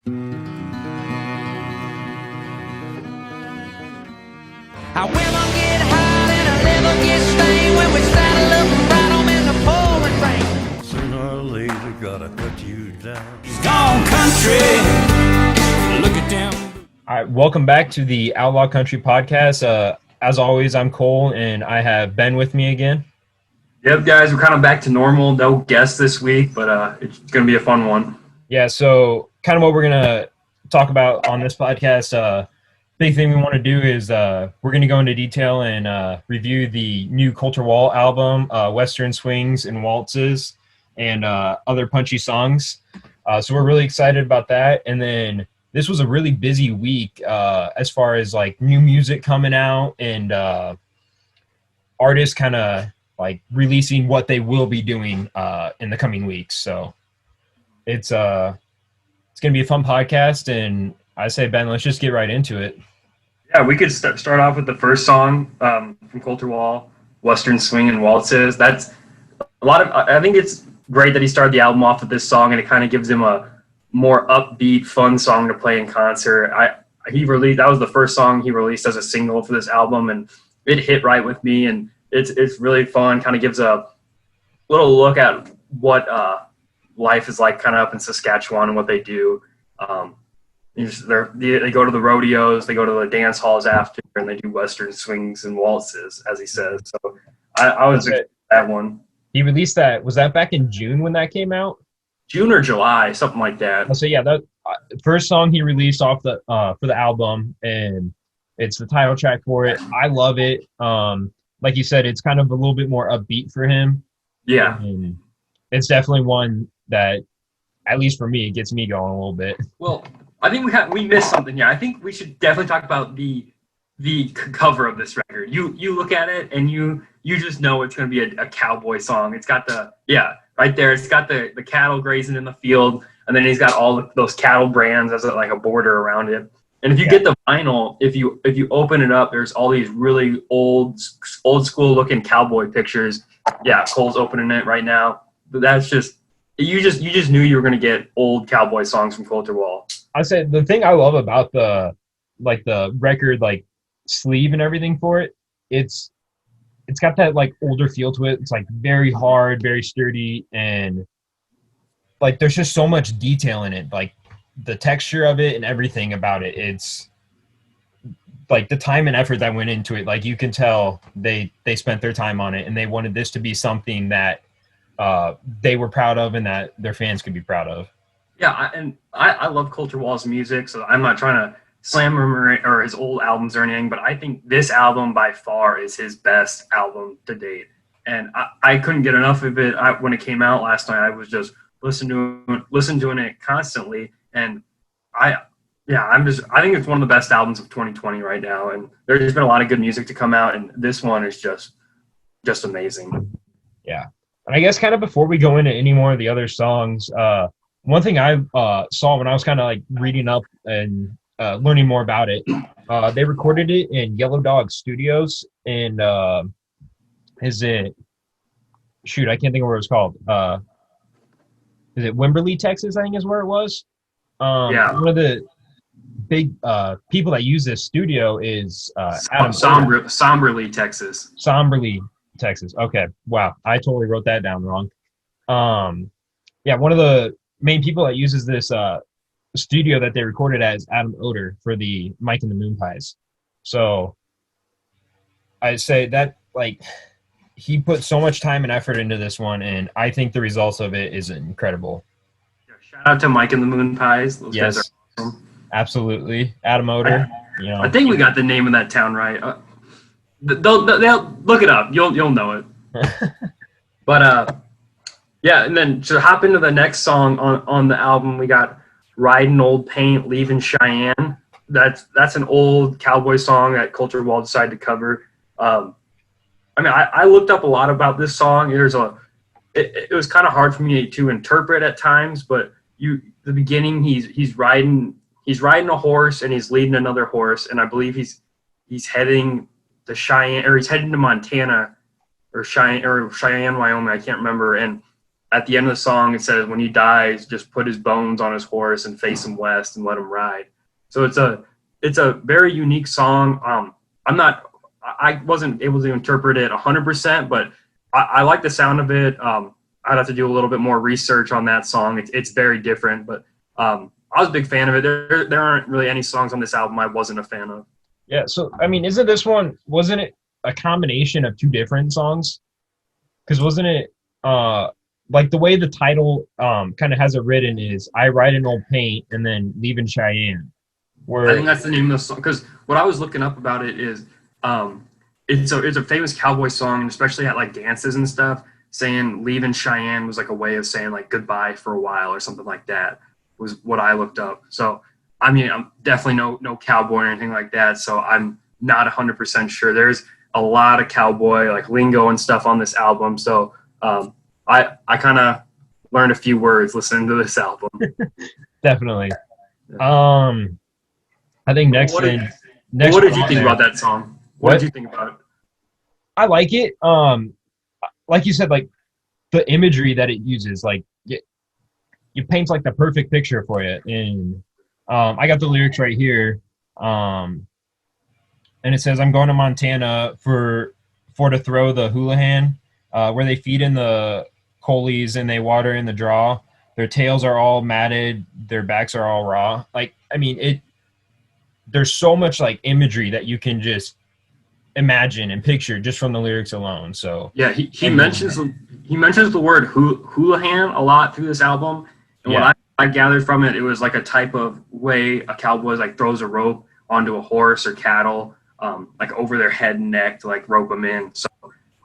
Our women get hot and our liver gets stained when we saddle up and ride 'em in the pouring rain. Sooner or later, gotta cut you down. He's gone country. Look at them. All right, welcome back to the Outlaw Country Podcast. As always, I'm Cole, and I have Ben with me again. Yep, guys, we're kind of back to normal. No guests this week, but it's going to be a fun one. Yeah, so kind of what we're going to talk about on this podcast, big thing we want to do is we're going to go into detail and review the new Colter Wall album, Western Swings and Waltzes, and other punchy songs. So we're really excited about that. And then this was a really busy week as far as like new music coming out and artists kind of like releasing what they will be doing in the coming weeks. So it's going to be a fun podcast, and I say, Ben, let's just get right into it. Yeah, we could start off with the first song from Colter Wall, Western Swing and Waltzes. That's a lot of. I think it's great that he started the album off with this song, and it kind of gives him a more upbeat, fun song to play in concert. That was the first song he released as a single for this album, and it hit right with me, and it's really fun. Kind of gives a little look at what life is like kind of up in Saskatchewan and what they do. They go to the rodeos, they go to the dance halls after, and they do Western Swings and Waltzes, as he says. So I was excited that one. He released that. Was that back in June when that came out? June or July, something like that. So yeah, that first song he released off the for the album, and it's the title track for it. I love it. Like you said, it's kind of a little bit more upbeat for him. Yeah, and it's definitely one that, at least for me, it gets me going a little bit. Well, I think we missed something here. I think we should definitely talk about the cover of this record. You look at it and you just know it's going to be a cowboy song. It's got right there. It's got the cattle grazing in the field, and then he's got all those cattle brands as like a border around it. And if you get the vinyl, if you open it up, there's all these really old school looking cowboy pictures. Yeah, Cole's opening it right now. But that's just you just knew you were going to get old cowboy songs from Colter Wall. I said the thing I love about the record like sleeve and everything for it, it's got that like older feel to it. It's like very hard, very sturdy, and like there's just so much detail in it. Like the texture of it and everything about it. It's like the time and effort that went into it. Like you can tell they spent their time on it, and they wanted this to be something that they were proud of and that their fans could be proud of. Yeah, I love Colter Wall's music, so I'm not trying to slam him or his old albums or anything, but I think this album by far is his best album to date. And I couldn't get enough of it when it came out last night. I was just listening to it constantly, and I think it's one of the best albums of 2020 right now. And there's been a lot of good music to come out, and this one is just amazing. Yeah, and I guess kind of before we go into any more of the other songs, one thing I saw when I was kind of like reading up and learning more about it, they recorded it in Yellow Dog Studios in I can't think of where it was called. Is it Wimberley, Texas? I think is where it was. One of the big people that use this studio is Adam Somberly, Texas. Somberly, Texas. Okay, wow, I totally wrote that down wrong. One of the main people that uses this studio that they recorded at is Adam Oder for the Mike and the Moon Pies. So I say that like he put so much time and effort into this one, and I think the results of it is incredible. Yeah, shout out to Mike and the Moon Pies. Those yes, guys are awesome. Absolutely. Adam Oder. I think we got the name of that town right. They'll look it up. You'll know it. But yeah, and then to hop into the next song on the album, we got Riding Old Paint, Leaving Cheyenne. That's an old cowboy song that Colter Wall decided to cover. I looked up a lot about this song. It was kind of hard for me to interpret at times, but the beginning he's riding a horse and he's leading another horse, and I believe he's heading to Cheyenne, or he's heading to Montana or Cheyenne, Wyoming. I can't remember. And at the end of the song, it says when he dies, just put his bones on his horse and face him west and let him ride. So it's a very unique song. I wasn't able to interpret it 100%, but I like the sound of it. I'd have to do a little bit more research on that song. It's very different, but I was a big fan of it. There aren't really any songs on this album I wasn't a fan of. Yeah. So I mean, wasn't it a combination of two different songs? Because wasn't it like the way the title kind of has it written is "I Ride an Old Paint" and then "Leaving Cheyenne." I think that's the name of the song. Because what I was looking up about it is it's a famous cowboy song, especially at like dances and stuff. Saying "Leaving Cheyenne" was like a way of saying like goodbye for a while or something like that. Was what I looked up. So I mean, I'm definitely no cowboy or anything like that. So I'm not 100% sure. There's a lot of cowboy like lingo and stuff on this album. So I kind of learned a few words listening to this album. Definitely. I think next. What did you think about that song? What did you think about it? I like it. Like you said, like the imagery that it uses, like it paints like the perfect picture for you. And I got the lyrics right here. And it says, "I'm going to Montana for to throw the houlihan, where they feed in the coleys and they water in the draw. Their tails are all matted, their backs are all raw." Like, I mean, there's so much like imagery that you can just imagine and picture just from the lyrics alone. So yeah, he mentions the word houlihan a lot through this album, and what I gathered from it, it was like a type of way a cowboy like throws a rope onto a horse or cattle, like over their head and neck to like rope them in. So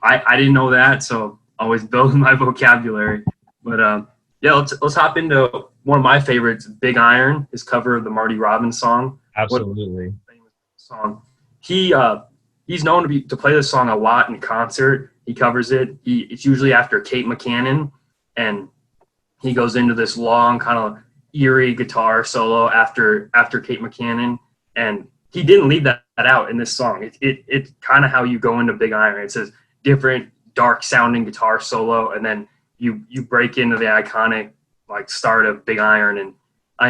I didn't know that, so always building my vocabulary. But yeah, let's hop into one of my favorites, "Big Iron," his cover of the Marty Robbins song. absolutely. Famous song. He's known to play this song a lot in concert. He covers it. It's usually after Kate McCannon, and he goes into this long kind of eerie guitar solo after Kate McCannon, and he didn't leave that out in this song. It's kind of how you go into Big Iron. It says different dark sounding guitar solo, and then you break into the iconic like start of Big Iron, and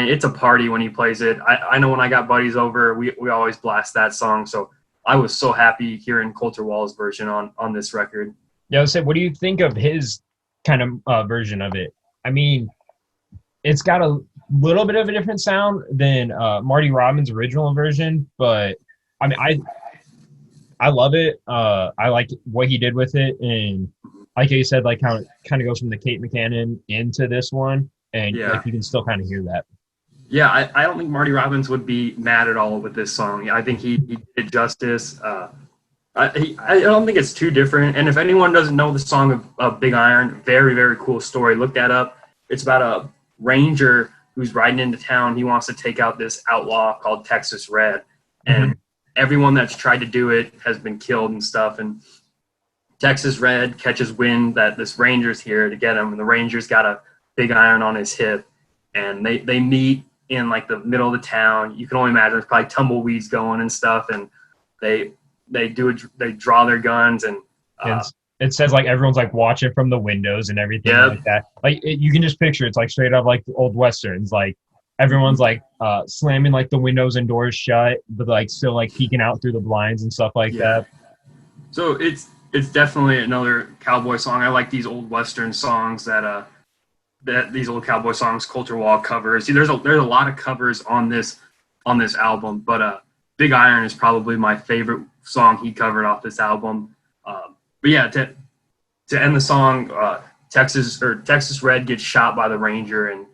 it's a party when he plays it. I know when I got buddies over, we always blast that song. So I was so happy hearing Colter Walls' version on this record. Yeah, I would say, what do you think of his kind of version of it? I mean, it's got a little bit of a different sound than Marty Robbins' original version, but I mean, I love it. I like what he did with it, and like you said, like how it kind of goes from the Kate McCannon into this one, and like you can still kind of hear that. Yeah, I don't think Marty Robbins would be mad at all with this song. I think he did justice. I don't think it's too different. And if anyone doesn't know the song of Big Iron, very, very cool story. Look that up. It's about a ranger who's riding into town. He wants to take out this outlaw called Texas Red. And everyone that's tried to do it has been killed and stuff. And Texas Red catches wind that this ranger's here to get him. And the ranger's got a big iron on his hip. And they meet in like the middle of the town. You can only imagine there's probably tumbleweeds going and stuff. And they draw their guns, and it says like everyone's like watching from the windows and everything like that. Like you can just picture it's like straight up like the old westerns. Like everyone's like slamming like the windows and doors shut, but like still like peeking out through the blinds and stuff like that. So it's definitely another cowboy song. I like these old western songs that these old cowboy songs Colter Wall covers. See, there's a lot of covers on this album, but Big Iron is probably my favorite song he covered off this album. But yeah, to end the song, Texas Red gets shot by the ranger, and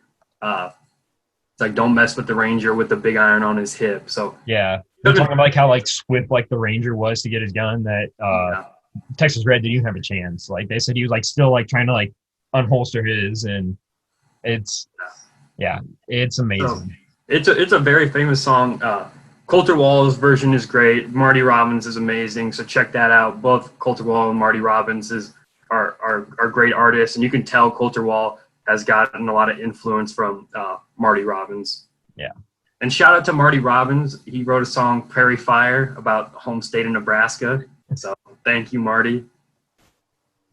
it's like, don't mess with the ranger with the big iron on his hip. So yeah, they're talking about like how like swift like the ranger was to get his gun. That Texas Red didn't even have a chance. Like they said, he was like still like trying to like unholster his, and it's amazing. So it's a very famous song. Colter Walls' version is great. Marty Robbins is amazing, so check that out. Both Colter Wall and Marty Robbins are great artists, and you can tell Colter Wall has gotten a lot of influence from Marty Robbins. Yeah. And shout out to Marty Robbins. He wrote a song, Prairie Fire, about the home state of Nebraska. So thank you, Marty.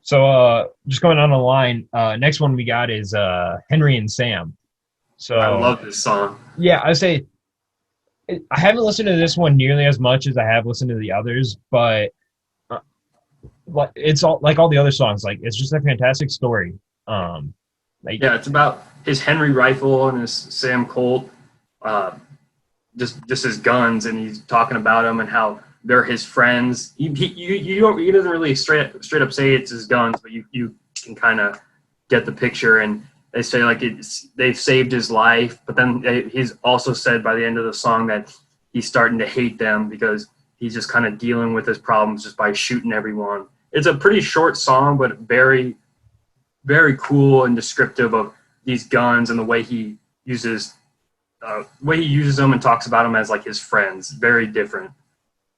So just going on the line, next one we got is Henry and Sam. So I love this song. yeah, I say I haven't listened to this one nearly as much as I have listened to the others, but it's all like all the other songs. Like it's just a fantastic story. Yeah, it's about his Henry rifle and his Sam Colt, just his guns, and he's talking about them and how they're his friends. He doesn't really straight up say it's his guns, but you can kind of get the picture. And they say like they've saved his life, but then he's also said by the end of the song that he's starting to hate them because he's just kind of dealing with his problems just by shooting everyone. It's a pretty short song, but very, very cool and descriptive of these guns and the way he uses them and talks about them as like his friends. Very different.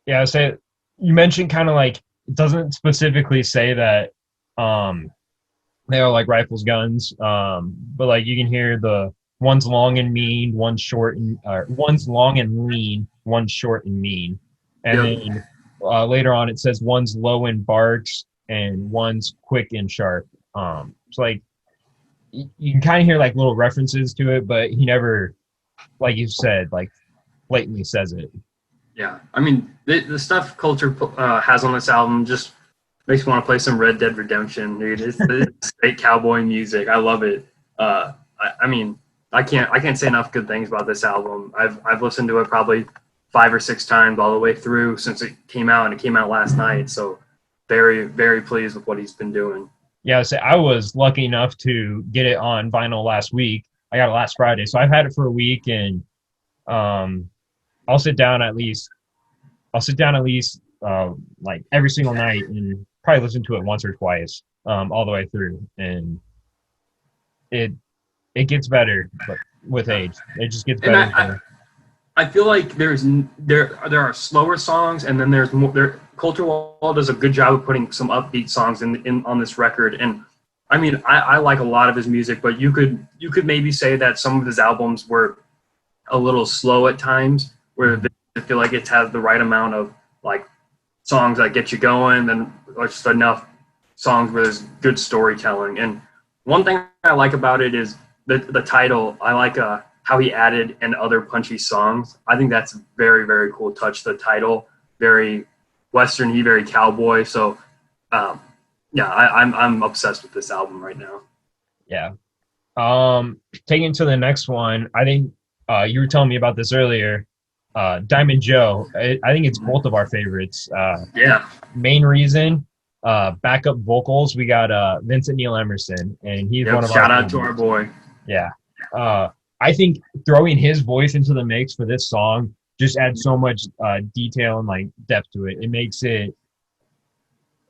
Yeah, I say you mentioned kind of like it doesn't specifically say that they are like rifles, guns, but like you can hear the one's long and mean, one's short and one's long and lean, one's short and mean, and then later on it says one's low and barks and one's quick and sharp. It's like you can kind of hear like little references to it, but he never, like you said, like blatantly says it. Yeah, I mean the stuff Colter has on this album just makes me want to play some Red Dead Redemption, dude. It's great cowboy music. I love it. I mean, I can't say enough good things about this album. I've listened to it probably 5 or 6 times all the way through since it came out, and it came out last night. So very, very pleased with what he's been doing. Yeah, so I was lucky enough to get it on vinyl last week. I got it last Friday, so I've had it for a week, and I'll sit down at least like every single night and probably listen to it once or twice all the way through, and it gets better, but with age it just gets better. I feel like there are slower songs, and then there's more. Colter Wall does a good job of putting some upbeat songs in on this record, and I mean I like a lot of his music, but you could maybe say that some of his albums were a little slow at times, where I feel like it has the right amount of like songs that get you going, and just enough songs where there's good storytelling. And one thing I like about it is the title. I like how he added "and other punchy songs." I think that's a very, very cool touch. The title, very Western-y, very cowboy. So, yeah, I'm obsessed with this album right now. Yeah. Taking to the next one, I think you were telling me about this earlier. Diamond Joe. I think it's both of our favorites. Yeah. Main reason, backup vocals. We got Vincent Neil Emerson, and he's one of our shout out to our boy. Yeah. I think throwing his voice into the mix for this song just adds so much detail and like depth to it. It makes it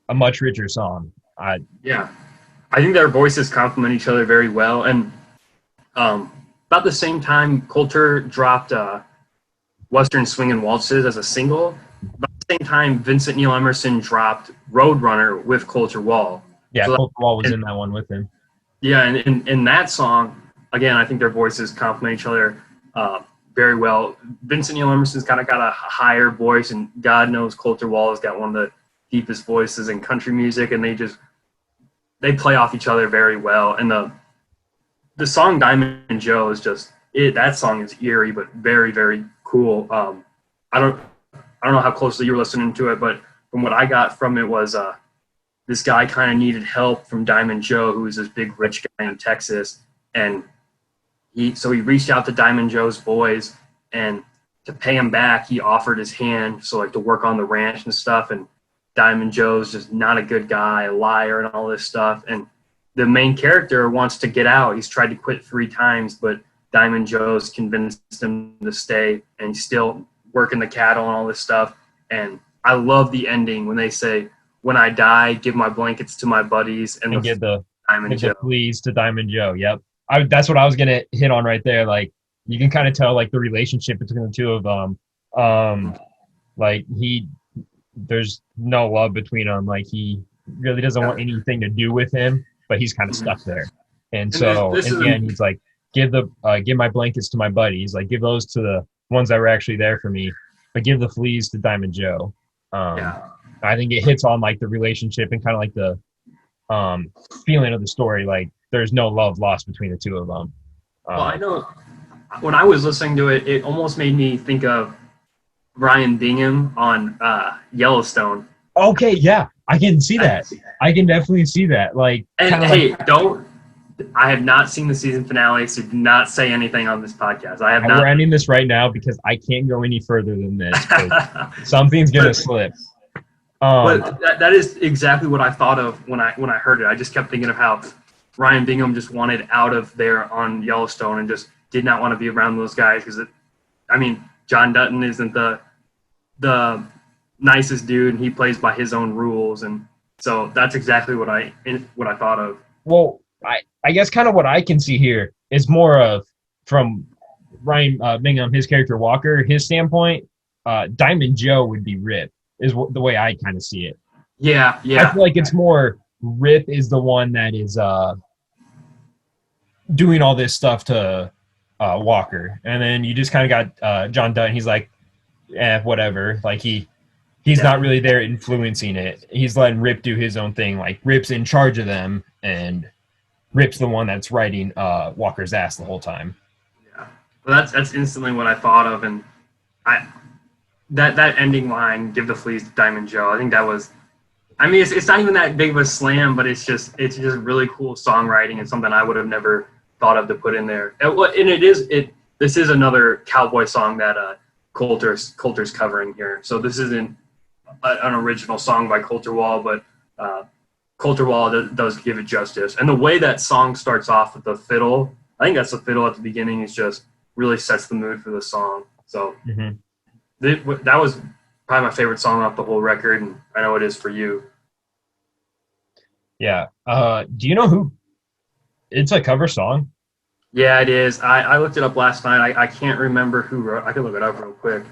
a much richer song. Yeah, I think their voices complement each other very well. And about the same time, Colter dropped Western Swing and Waltzes as a single. About the same time, Vincent Neil Emerson dropped Roadrunner with Colter Wall. Yeah, so Colter Wall was in that one with him. Yeah, and in that song, again, I think their voices complement each other very well. Vincent Neil Emerson's kind of got a higher voice, and God knows Colter Wall has got one of the deepest voices in country music, and they play off each other very well. And the song Diamond Joe is just that song is eerie but very, very cool. I don't know how closely you were listening to it, but from what I got from it was this guy kind of needed help from Diamond Joe, who was this big rich guy in Texas, and he reached out to Diamond Joe's boys, and to pay him back, he offered his hand, so like to work on the ranch and stuff. And Diamond Joe's just not a good guy, a liar, and all this stuff. And the main character wants to get out. He's tried to quit 3 times, but Diamond Joe's convinced him to stay, and he's still working the cattle and all this stuff. And I love the ending when they say, "When I die, give my blankets to my buddies and give the Diamond Joe. Fleas to Diamond Joe." Yep. That's what I was gonna hit on right there. Like you can kind of tell like the relationship between the two of them. Like there's no love between them. Like he really doesn't want anything to do with him, but he's kind of stuck there. And so in the end, he's like, give my blankets to my buddies. Like give those to the ones that were actually there for me, but give the fleas to Diamond Joe. I think it hits on like the relationship and kind of like the feeling of the story. Like there's no love lost between the two of them. Well, I know when I was listening to it, it almost made me think of Brian Bingham on Yellowstone. Okay, yeah, I can see that. I can definitely see that. Like, And hey, don't. I have not seen the season finale, so do not say anything on this podcast. I have not. we're ending this right now because I can't go any further than this. Something's gonna slip. But that is exactly what I thought of when I heard it. I just kept thinking of how Ryan Bingham just wanted out of there on Yellowstone and just did not want to be around those guys because, John Dutton isn't the nicest dude, and he plays by his own rules, and so that's exactly what I thought of. Well, I guess kind of what I can see here is more of from Ryan Bingham, his character Walker, his standpoint. Diamond Joe would be Rip, is the way I kind of see it. Yeah. I feel like it's more Rip is the one that is doing all this stuff to Walker, and then you just kind of got John Dutton. He's like, whatever. Like he's not really there influencing it. He's letting Rip do his own thing. Like Rip's in charge of them, and Rip's the one that's riding Walker's ass the whole time. Yeah, well, that's instantly what I thought of, and that ending line, "Give the fleas to Diamond Joe." I think that was. I mean, it's not even that big of a slam, but it's just really cool songwriting and something I would have never thought of to put in there. This is another cowboy song that Colter's covering here. So this isn't an original song by Colter Wall, but Colter Wall does give it justice. And the way that song starts off with the fiddle, I think that's the fiddle at the beginning, is just really sets the mood for the song. So that was probably my favorite song off the whole record, and I know it is for you. Yeah. Do you know who? It's a cover song. Yeah, it is. I looked it up last night. I can't remember who wrote. I can look it up real quick.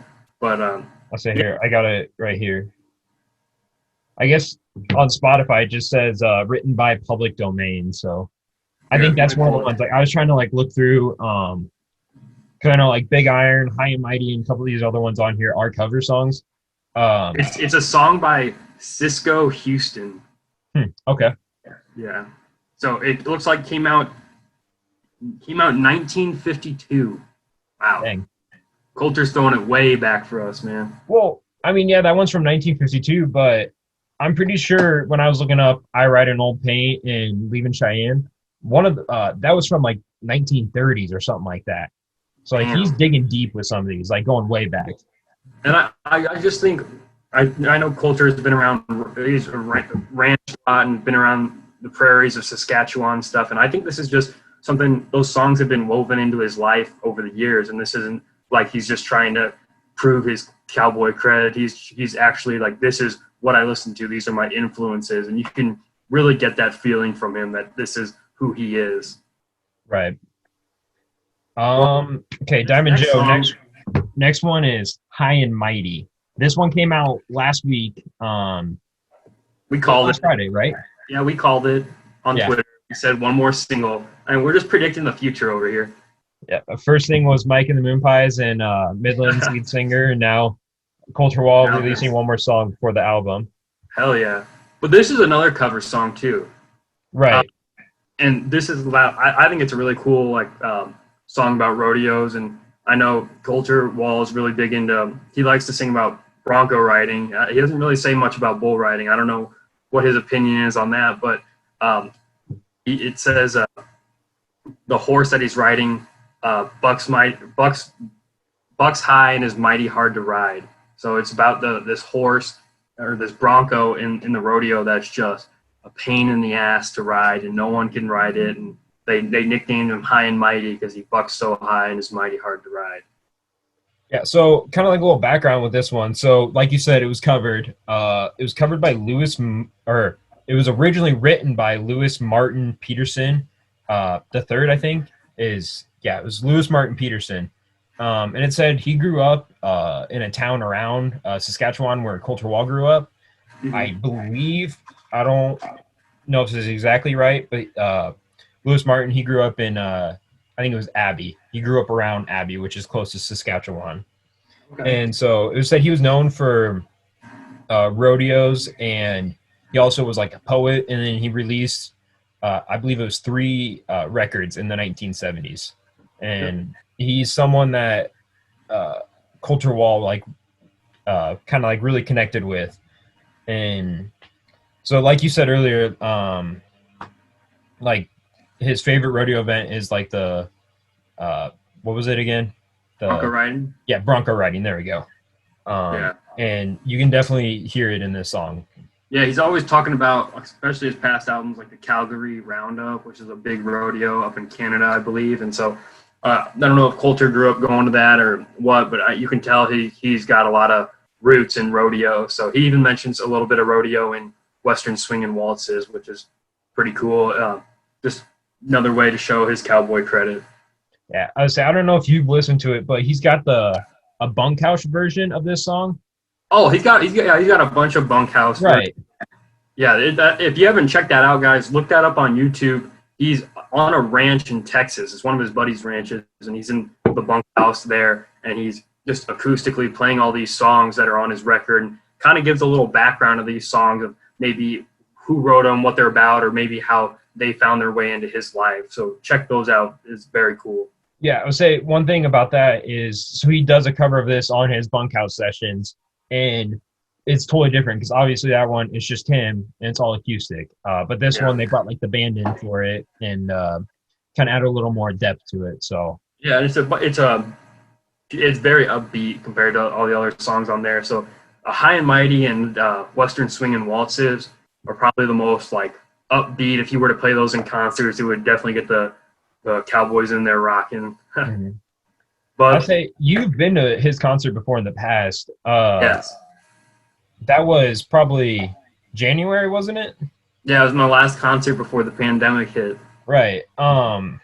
But I'll say here. I got it right here. I guess on Spotify it just says written by Public Domain. So I think that's one of the ones. Like I was trying to look through because I know Big Iron, High and Mighty, and a couple of these other ones on here are cover songs. It's a song by Cisco Houston. Okay. Yeah. So it looks like came out in 1952. Wow. Dang. Colter's throwing it way back for us, man. Well, I mean, yeah, that one's from 1952, but I'm pretty sure when I was looking up I Ride an Old Paint and Leaving Cheyenne, one of the, that was from 1930s or something like that. So he's digging deep with some of these, going way back. And I just think I know Colter has been around. He's ranched a lot and been around the prairies of Saskatchewan and stuff. And I think this is just something, those songs have been woven into his life over the years. And this isn't like he's just trying to prove his cowboy cred. He's actually this is what I listen to. These are my influences. And you can really get that feeling from him that this is who he is. Right. Okay, Diamond Joe. Next one is High and Mighty. This one came out last week. We called it Friday, right? Yeah, we called it on Twitter. We said one more single, and we're just predicting the future over here. Yeah, the first thing was Mike and the Moonpies and Midland's lead singer, and now Colter Wall releasing one more song before the album. Hell yeah! But this is another cover song too, right? And this is I think it's a really cool song about rodeos, and I know Colter Wall is really big into. He likes to sing about bronco riding. He doesn't really say much about bull riding. I don't know what his opinion is on that, but it says the horse that he's riding bucks high and is mighty hard to ride. So it's about this horse or this bronco in the rodeo that's just a pain in the ass to ride, and no one can ride it. And they nicknamed him High and Mighty because he bucks so high and is mighty hard to ride. Yeah, so kind of a little background with this one. So, like you said, it was covered. It was covered by it was originally written by Lewis Martin Peterson, the third, I think. It was Lewis Martin Peterson. And it said he grew up in a town around Saskatchewan where Colter Wall grew up. Mm-hmm. I believe, I don't know if this is exactly right, but Lewis Martin, he grew up in I think it was Abbey. He grew up around Abbey, which is close to Saskatchewan. Okay. And so it was said he was known for rodeos, and He also was like a poet, and then he released, I believe it was 3 records in the 1970s. And he's someone that Colter Wall like kind of like really connected with. And so, like you said earlier, like his favorite rodeo event is like the what was it again? Bronco riding. Yeah, bronco riding. There we go. Yeah. And you can definitely hear it in this song. Yeah, he's always talking about, especially his past albums, like the Calgary Roundup, which is a big rodeo up in Canada, I believe. And so I don't know if Colter grew up going to that or what, but you can tell he's got a lot of roots in rodeo. So he even mentions a little bit of rodeo in Western Swing and Waltzes, which is pretty cool. Just another way to show his cowboy credit. Yeah, I would say I don't know if you've listened to it, but he's got a bunkhouse version of this song. Oh, he's got a bunch of bunkhouse. Right. Yeah, if you haven't checked that out, guys, look that up on YouTube. He's on a ranch in Texas. It's one of his buddies' ranches, and he's in the bunkhouse there, and he's just acoustically playing all these songs that are on his record, and kind of gives a little background of these songs of maybe who wrote them, what they're about, or maybe how they found their way into his life. So check those out. It's very cool. Yeah, I would say one thing about that is, so he does a cover of this on his bunkhouse sessions, and it's totally different because obviously that one is just him and it's all acoustic. But this one, they brought like the band in for it and kind of add a little more depth to it. So yeah, it's very upbeat compared to all the other songs on there. So High and Mighty and Western Swing and Waltzes are probably the most like upbeat. If you were to play those in concerts, it would definitely get the cowboys in there rocking. mm-hmm. But I'd say you've been to his concert before in the past. Yes. That was probably January, wasn't it? Yeah, it was my last concert before the pandemic hit. Right. I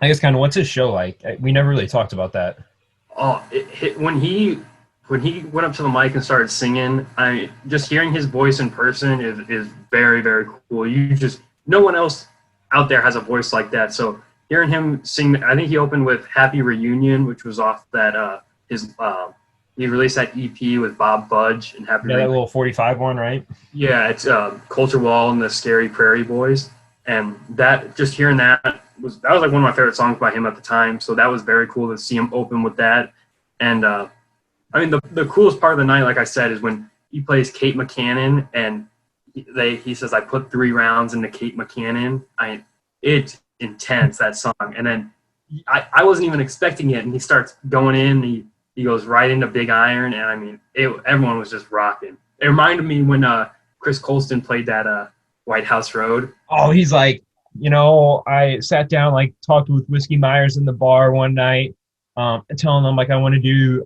guess kind of what's his show like? We never really talked about that. Oh, when he went up to the mic and started singing, just hearing his voice in person is very, very cool. No one else out there has a voice like that. So hearing him sing, I think he opened with Happy Reunion, which was off that he released that EP with Bob Fudge and Happy Reunion. That little 45 one, right? Yeah, it's Colter Wall and the Scary Prairie Boys. And that, just hearing that was like one of my favorite songs by him at the time. So that was very cool to see him open with that. And I mean, the coolest part of the night, like I said, is when he plays Kate McCannon and he says, "I put 3 rounds into Kate McCannon." It's intense, that song. And then I wasn't even expecting it, and he starts going in. He goes right into Big Iron, and I mean, everyone was just rocking. It reminded me when Chris Colston played that White House Road. Oh, he's like, I sat down, like, talked with Whiskey Myers in the bar one night, telling them, like, I want to do,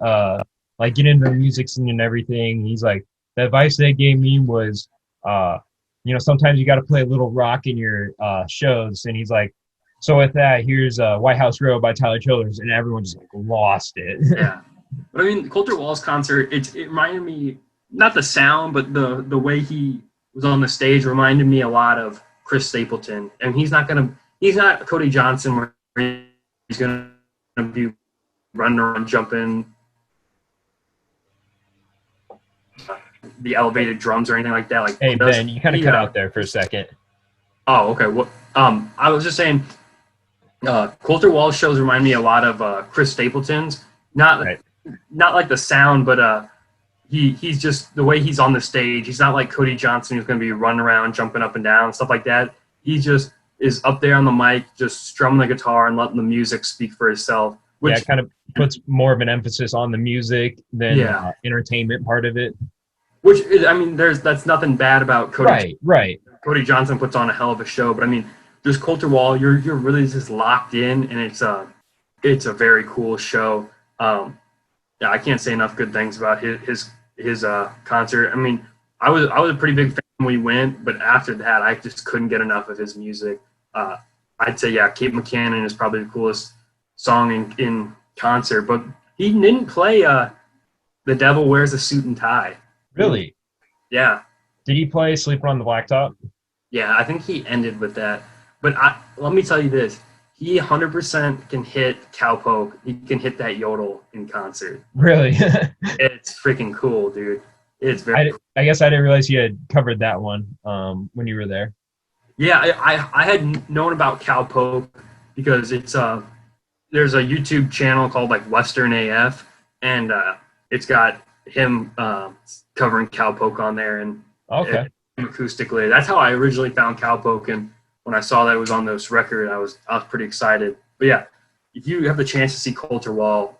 like, get into the music scene and everything. He's like, the advice they gave me was, sometimes you got to play a little rock in your shows. And he's like, so with that, here's White House Road by Tyler Childers, and everyone just like lost it. Yeah. But I mean, Colter Walls concert, it reminded me, not the sound, but the way he was on the stage reminded me a lot of Chris Stapleton. And he's not Cody Johnson where he's going to be running around, jumping the elevated drums or anything like that. Like, hey, Ben, you kind of cut out there for a second. Oh, okay. Well, I was just saying, Colter Walls shows remind me a lot of Chris Stapleton's. Not like the sound, but he's just the way he's on the stage. He's not like Cody Johnson, who's going to be running around, jumping up and down, stuff like that. He just is up there on the mic, just strumming the guitar and letting the music speak for itself. Which it kind of puts more of an emphasis on the music than entertainment part of it. Which, I mean, that's nothing bad about Cody. Right. Cody Johnson puts on a hell of a show, but I mean, just Colter Wall, you're really just locked in, and it's a very cool show. I can't say enough good things about his concert. I mean, I was a pretty big fan when we went, but after that, I just couldn't get enough of his music. I'd say, Kate McCannon is probably the coolest song in concert, but he didn't play "The Devil Wears a Suit and Tie." Really? Yeah. Did he play "Sleeping on the Blacktop"? Yeah, I think he ended with that. But let me tell you this. He 100% can hit cowpoke. He can hit that yodel in concert. Really? It's freaking cool, dude. It's very. I guess I didn't realize you had covered that one when you were there. Yeah, I had known about Cowpoke because it's there's a YouTube channel called like Western AF, and it's got him covering Cowpoke on there and Okay. acoustically. That's how I originally found Cowpoke, and when I saw that it was on this record, I was pretty excited. But yeah, if you have the chance to see Colter Wall,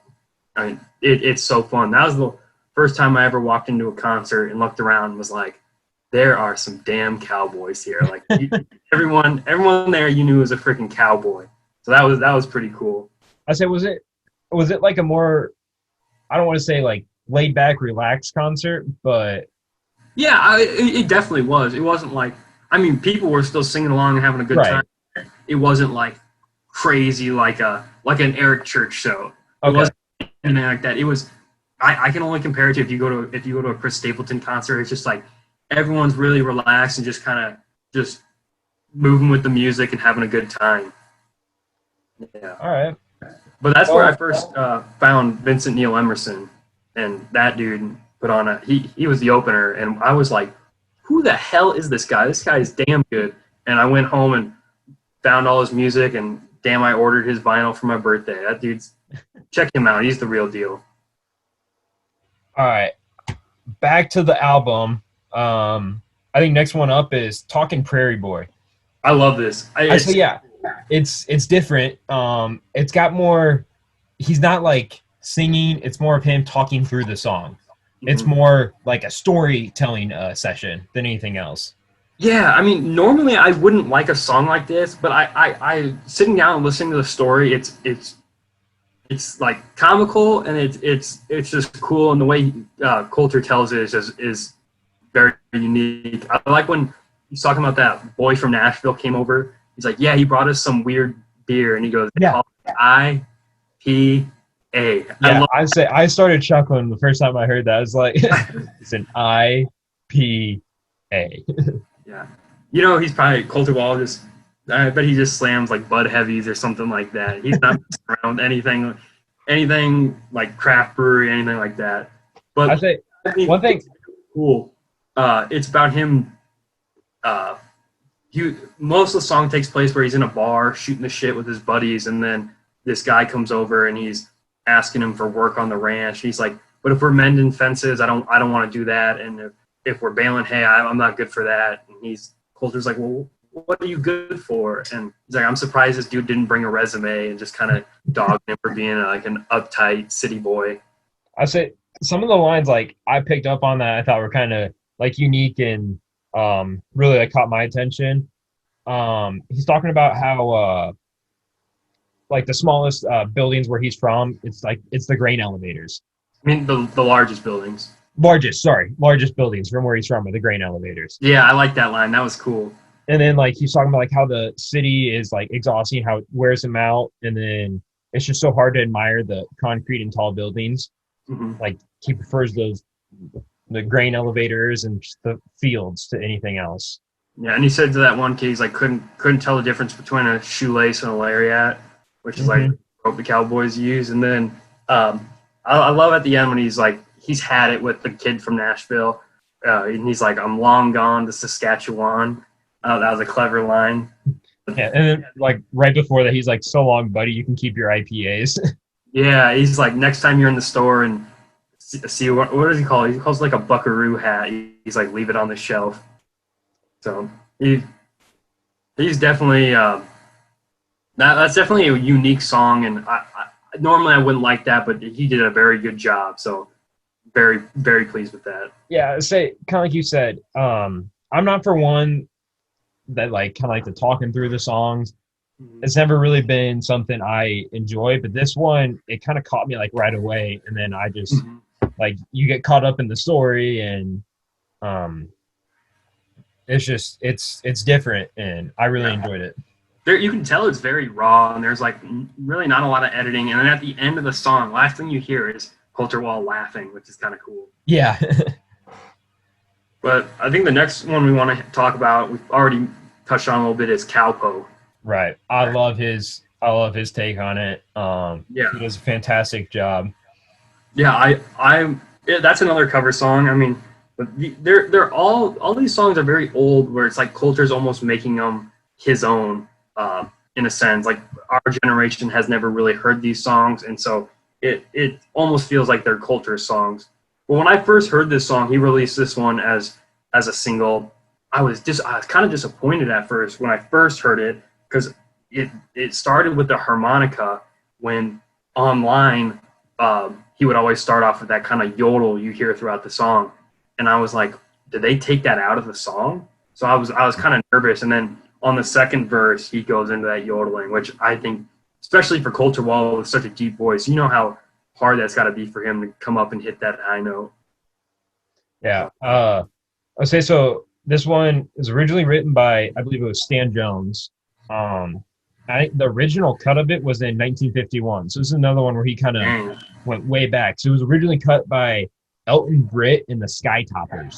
I mean, it's so fun. That was the first time I ever walked into a concert and looked around and was like, there are some damn cowboys here. Like everyone there you knew was a freaking cowboy. So that was pretty cool. I say, was it like a more, I don't want to say like laid back, relaxed concert, but Yeah, it definitely was. It wasn't like, I mean, people were still singing along and having a good Right. time. It wasn't like crazy like an Eric Church show. It Okay. wasn't anything like that. It was. I can only compare it to if you go to a Chris Stapleton concert. It's just like everyone's really relaxed and just kind of just moving with the music and having a good time. Yeah. All right. But that's where I first found Vincent Neil Emerson, and that dude put on he was the opener, and I was like, who the hell is this guy? This guy is damn good. And I went home and found all his music, and damn, I ordered his vinyl for my birthday. That dude's, check him out. He's the real deal. All right. Back to the album. I think next one up is Talkin' Prairie Boy. I love this. Actually, yeah, it's different. It's got more. He's not like singing. It's more of him talking through the song. It's more like a storytelling session than anything else. Yeah, I mean, normally I wouldn't like a song like this, but I sitting down and listening to the story, it's like comical, and it's just cool, and the way Colter tells it is very unique. I like when he's talking about that boy from Nashville came over. He's like, yeah, he brought us some weird beer, and he goes, Yeah. IPA. Yeah, I started chuckling the first time I heard that. I was like, it's an IPA. Yeah. You know, he's probably Colter Walls. I bet he just slams like Bud Heavies or something like that. He's not around anything like craft brewery, anything like that. But I say one thing. Cool. It's about him. Most of the song takes place where he's in a bar shooting the shit with his buddies, and then this guy comes over and he's asking him for work on the ranch. He's like, "But if we're mending fences, I don't want to do that. And if we're baling hay, I'm not good for that." And Colter's like, "Well, what are you good for?" And he's like, "I'm surprised this dude didn't bring a resume," and just kind of dogged him for being like an uptight city boy. I say some of the lines like I picked up on that I thought were kind of like unique and really like caught my attention. He's talking about how like the smallest buildings where he's from, it's the grain elevators. I mean, the largest buildings. Largest buildings from where he's from are the grain elevators. Yeah, I like that line. That was cool. And then like he's talking about like how the city is like exhausting, how it wears him out, and then it's just so hard to admire the concrete and tall buildings. Like he prefers the grain elevators and just the fields to anything else. Yeah, and he said to that one kid, he's like couldn't tell the difference between a shoelace and a lariat, which is like what the Cowboys use. And then I love at the end when he's had it with the kid from Nashville, and he's like, "I'm long gone to Saskatchewan." That was a clever line. Yeah, and then like right before that, he's like, "So long, buddy. You can keep your IPAs." Yeah, he's like, next time you're in the store and see what does he call it? He calls it like a buckaroo hat. He's like, leave it on the shelf. So he's definitely that's definitely a unique song, and I normally I wouldn't like that, but he did a very good job. So very, very pleased with that. Yeah, say kind of like you said. I'm not for one that like kind of like the talking through the songs. It's never really been something I enjoy, but this one, it kind of caught me like right away. And then I just like, you get caught up in the story, and it's just, it's different, and I really enjoyed it. You can tell it's very raw, and there's like really not a lot of editing. And then at the end of the song, last thing you hear is Colter Wall laughing, which is kind of cool. Yeah. But I think the next one we want to talk about, we've already touched on a little bit, is Cowpo. Right. I love his take on it. He does a fantastic job. Yeah, that's another cover song. I mean, But they're all these songs are very old, where it's like Coulter's almost making them his own, in a sense. Like our generation has never really heard these songs, and so it almost feels like they're Coulter's songs. But when I first heard this song, he released this one as a single. I was kind of disappointed at first when I first heard it, because it started with the harmonica, when online he would always start off with that kind of yodel you hear throughout the song, and I was like, did they take that out of the song? So I was kind of nervous, and then on the second verse he goes into that yodeling, which I think, especially for Colter Walls with such a deep voice, you know how hard that's got to be for him to come up and hit that high note. Yeah. I'll say so. This one is originally written by, I believe it was Stan Jones. The original cut of it was in 1951. So this is another one where he kind of went way back. So it was originally cut by Elton Britt and the Skytoppers.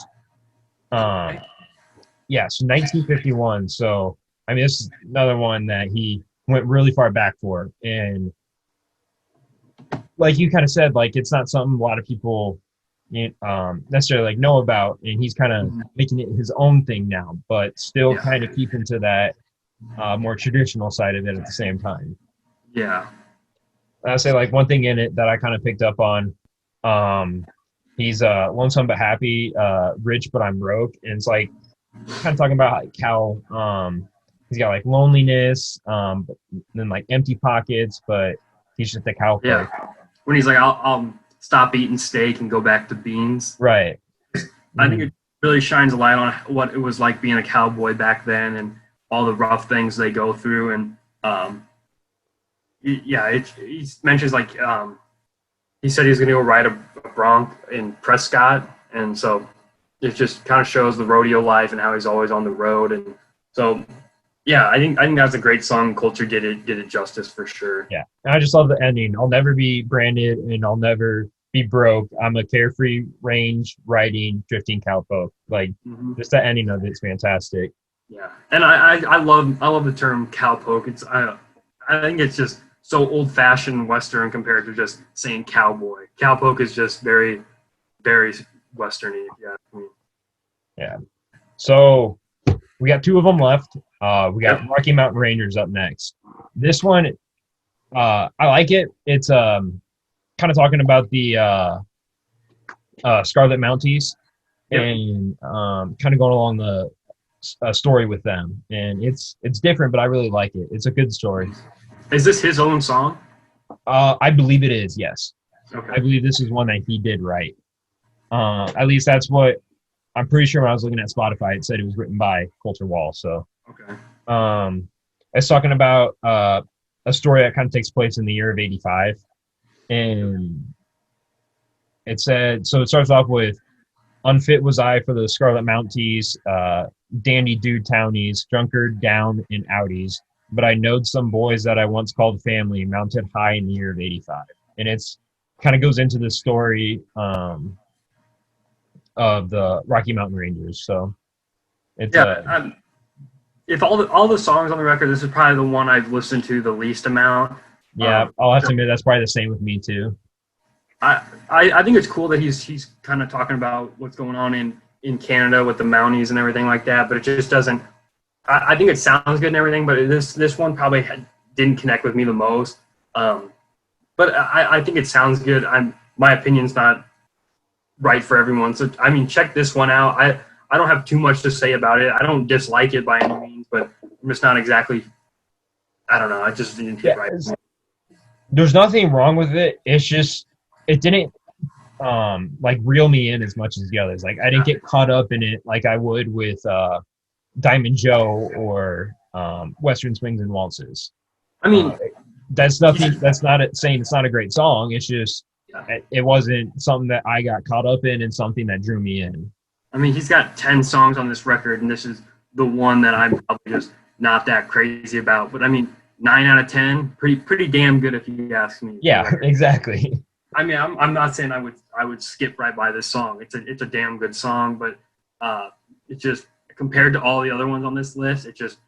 Yeah, so 1951. So, I mean, this is another one that he went really far back for. And like you kind of said, like, it's not something a lot of people necessarily like know about, and he's kind of making it his own thing now, but still kind of keeping to that more traditional side of it at the same time. Yeah. I'll say, like, one thing in it that I kind of picked up on, he's lonesome but happy, rich but I'm broke, and it's like kind of talking about like how he's got like loneliness, but then like empty pockets, but he's just a cowboy. Yeah. When he's like, I'll stop eating steak and go back to beans. Right. I think it really shines a light on what it was like being a cowboy back then, and all the rough things they go through. And he mentions like he said he was going to go ride a bronc in Prescott, and so it just kind of shows the rodeo life and how he's always on the road. And so yeah, I think that's a great song. Culture did it justice for sure. Yeah, and I just love the ending. I'll never be branded, and I'll never be broke. I'm a carefree, range riding, drifting cowpoke. Like just the ending of it's fantastic. Yeah, and I love the term cowpoke. It's I think it's just so old fashioned Western compared to just saying cowboy. Cowpoke is just very, very Westerny. Yeah. Yeah. So we got two of them left. We got Rocky Mountain Rangers up next. This one, I like it. It's kind of talking about the Scarlet Mounties and kind of going along the story with them. And it's different, but I really like it. It's a good story. Is this his own song? I believe it is, yes. Okay. I believe this is one that he did write. At least that's what I'm pretty sure when I was looking at Spotify, it said it was written by Colter Walls. So, okay. it's talking about a story that kind of takes place in the year of 85. And it said, so it starts off with, unfit was I for the Scarlet Mounties, dandy dude townies, drunkard down in Audis. But I knowed some boys that I once called family, mounted high in the year of 85. And it's kind of goes into the story of the Rocky Mountain Rangers. So it's if all the songs on the record, this is probably the one I've listened to the least amount. Yeah, I'll have to admit that's probably the same with me too. I think it's cool that he's kind of talking about what's going on in Canada with the Mounties and everything like that, but it just doesn't. I think it sounds good and everything, but this one probably didn't connect with me the most. But I think it sounds good. My opinion's not right for everyone. So I mean, check this one out. I don't have too much to say about it. I don't dislike it by any means, but I'm just not exactly. I don't know. I just didn't hit right. There's nothing wrong with it. It's just it didn't like reel me in as much as the others. Like I didn't get caught up in it like I would with Diamond Joe or Western Swings and Waltzes. I mean, that's nothing. That's not saying it's not a great song. It's just it wasn't something that I got caught up in and something that drew me in. I mean, he's got 10 songs on this record, and this is the one that I'm probably just not that crazy about. But I mean, 9 out of 10, pretty damn good if you ask me. Yeah, exactly. I mean, I'm not saying I would skip right by this song. It's a damn good song, but it's just compared to all the other ones on this list, it just,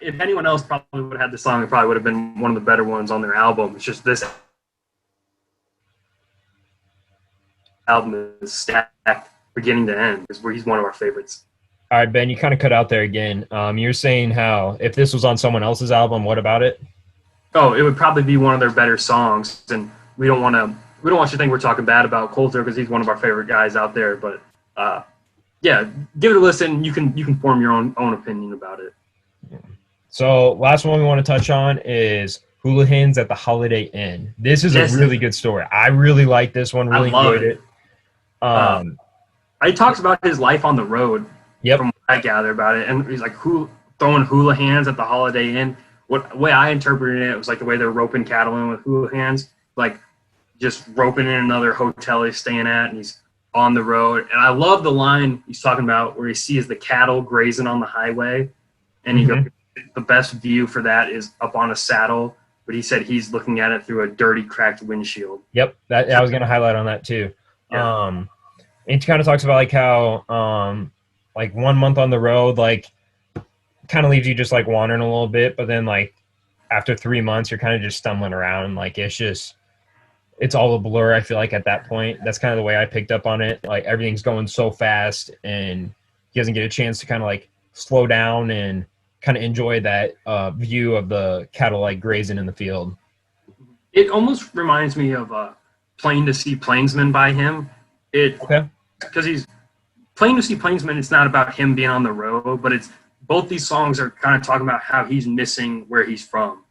if anyone else probably would have had this song, it probably would have been one of the better ones on their album. It's just this album is stacked beginning to end. Is where he's one of our favorites. All right, Ben, you kind of cut out there again. You're saying how if this was on someone else's album, what about it? Oh, it would probably be one of their better songs, and we don't want you to think we're talking bad about Colter because he's one of our favorite guys out there. But yeah, give it a listen. You can form your own opinion about it. So last one we want to touch on is Hooligans at the Holiday Inn. This is a really good story. I really like this one. Really enjoyed it. He talks about his life on the road. Yep. From what I gather about it, and he's like throwing hula hands at the Holiday Inn. What way I interpreted it was like the way they're roping cattle in with hula hands, like just roping in another hotel he's staying at, and he's on the road. And I love the line he's talking about where he sees the cattle grazing on the highway, and he goes, the best view for that is up on a saddle. But he said he's looking at it through a dirty, cracked windshield. Yep, that I was going to highlight on that too. Yeah. It kind of talks about like how like 1 month on the road, like kind of leaves you just like wandering a little bit, but then like after 3 months, you're kind of just stumbling around. Like it's all a blur. I feel like at that point, that's kind of the way I picked up on it. Like everything's going so fast, and he doesn't get a chance to kind of like slow down and kind of enjoy that view of the cattle like grazing in the field. It almost reminds me of Plain to See Plainsman by him. Because he's Plain to See Plainsman. It's not about him being on the road, but it's both these songs are kind of talking about how he's missing where he's from.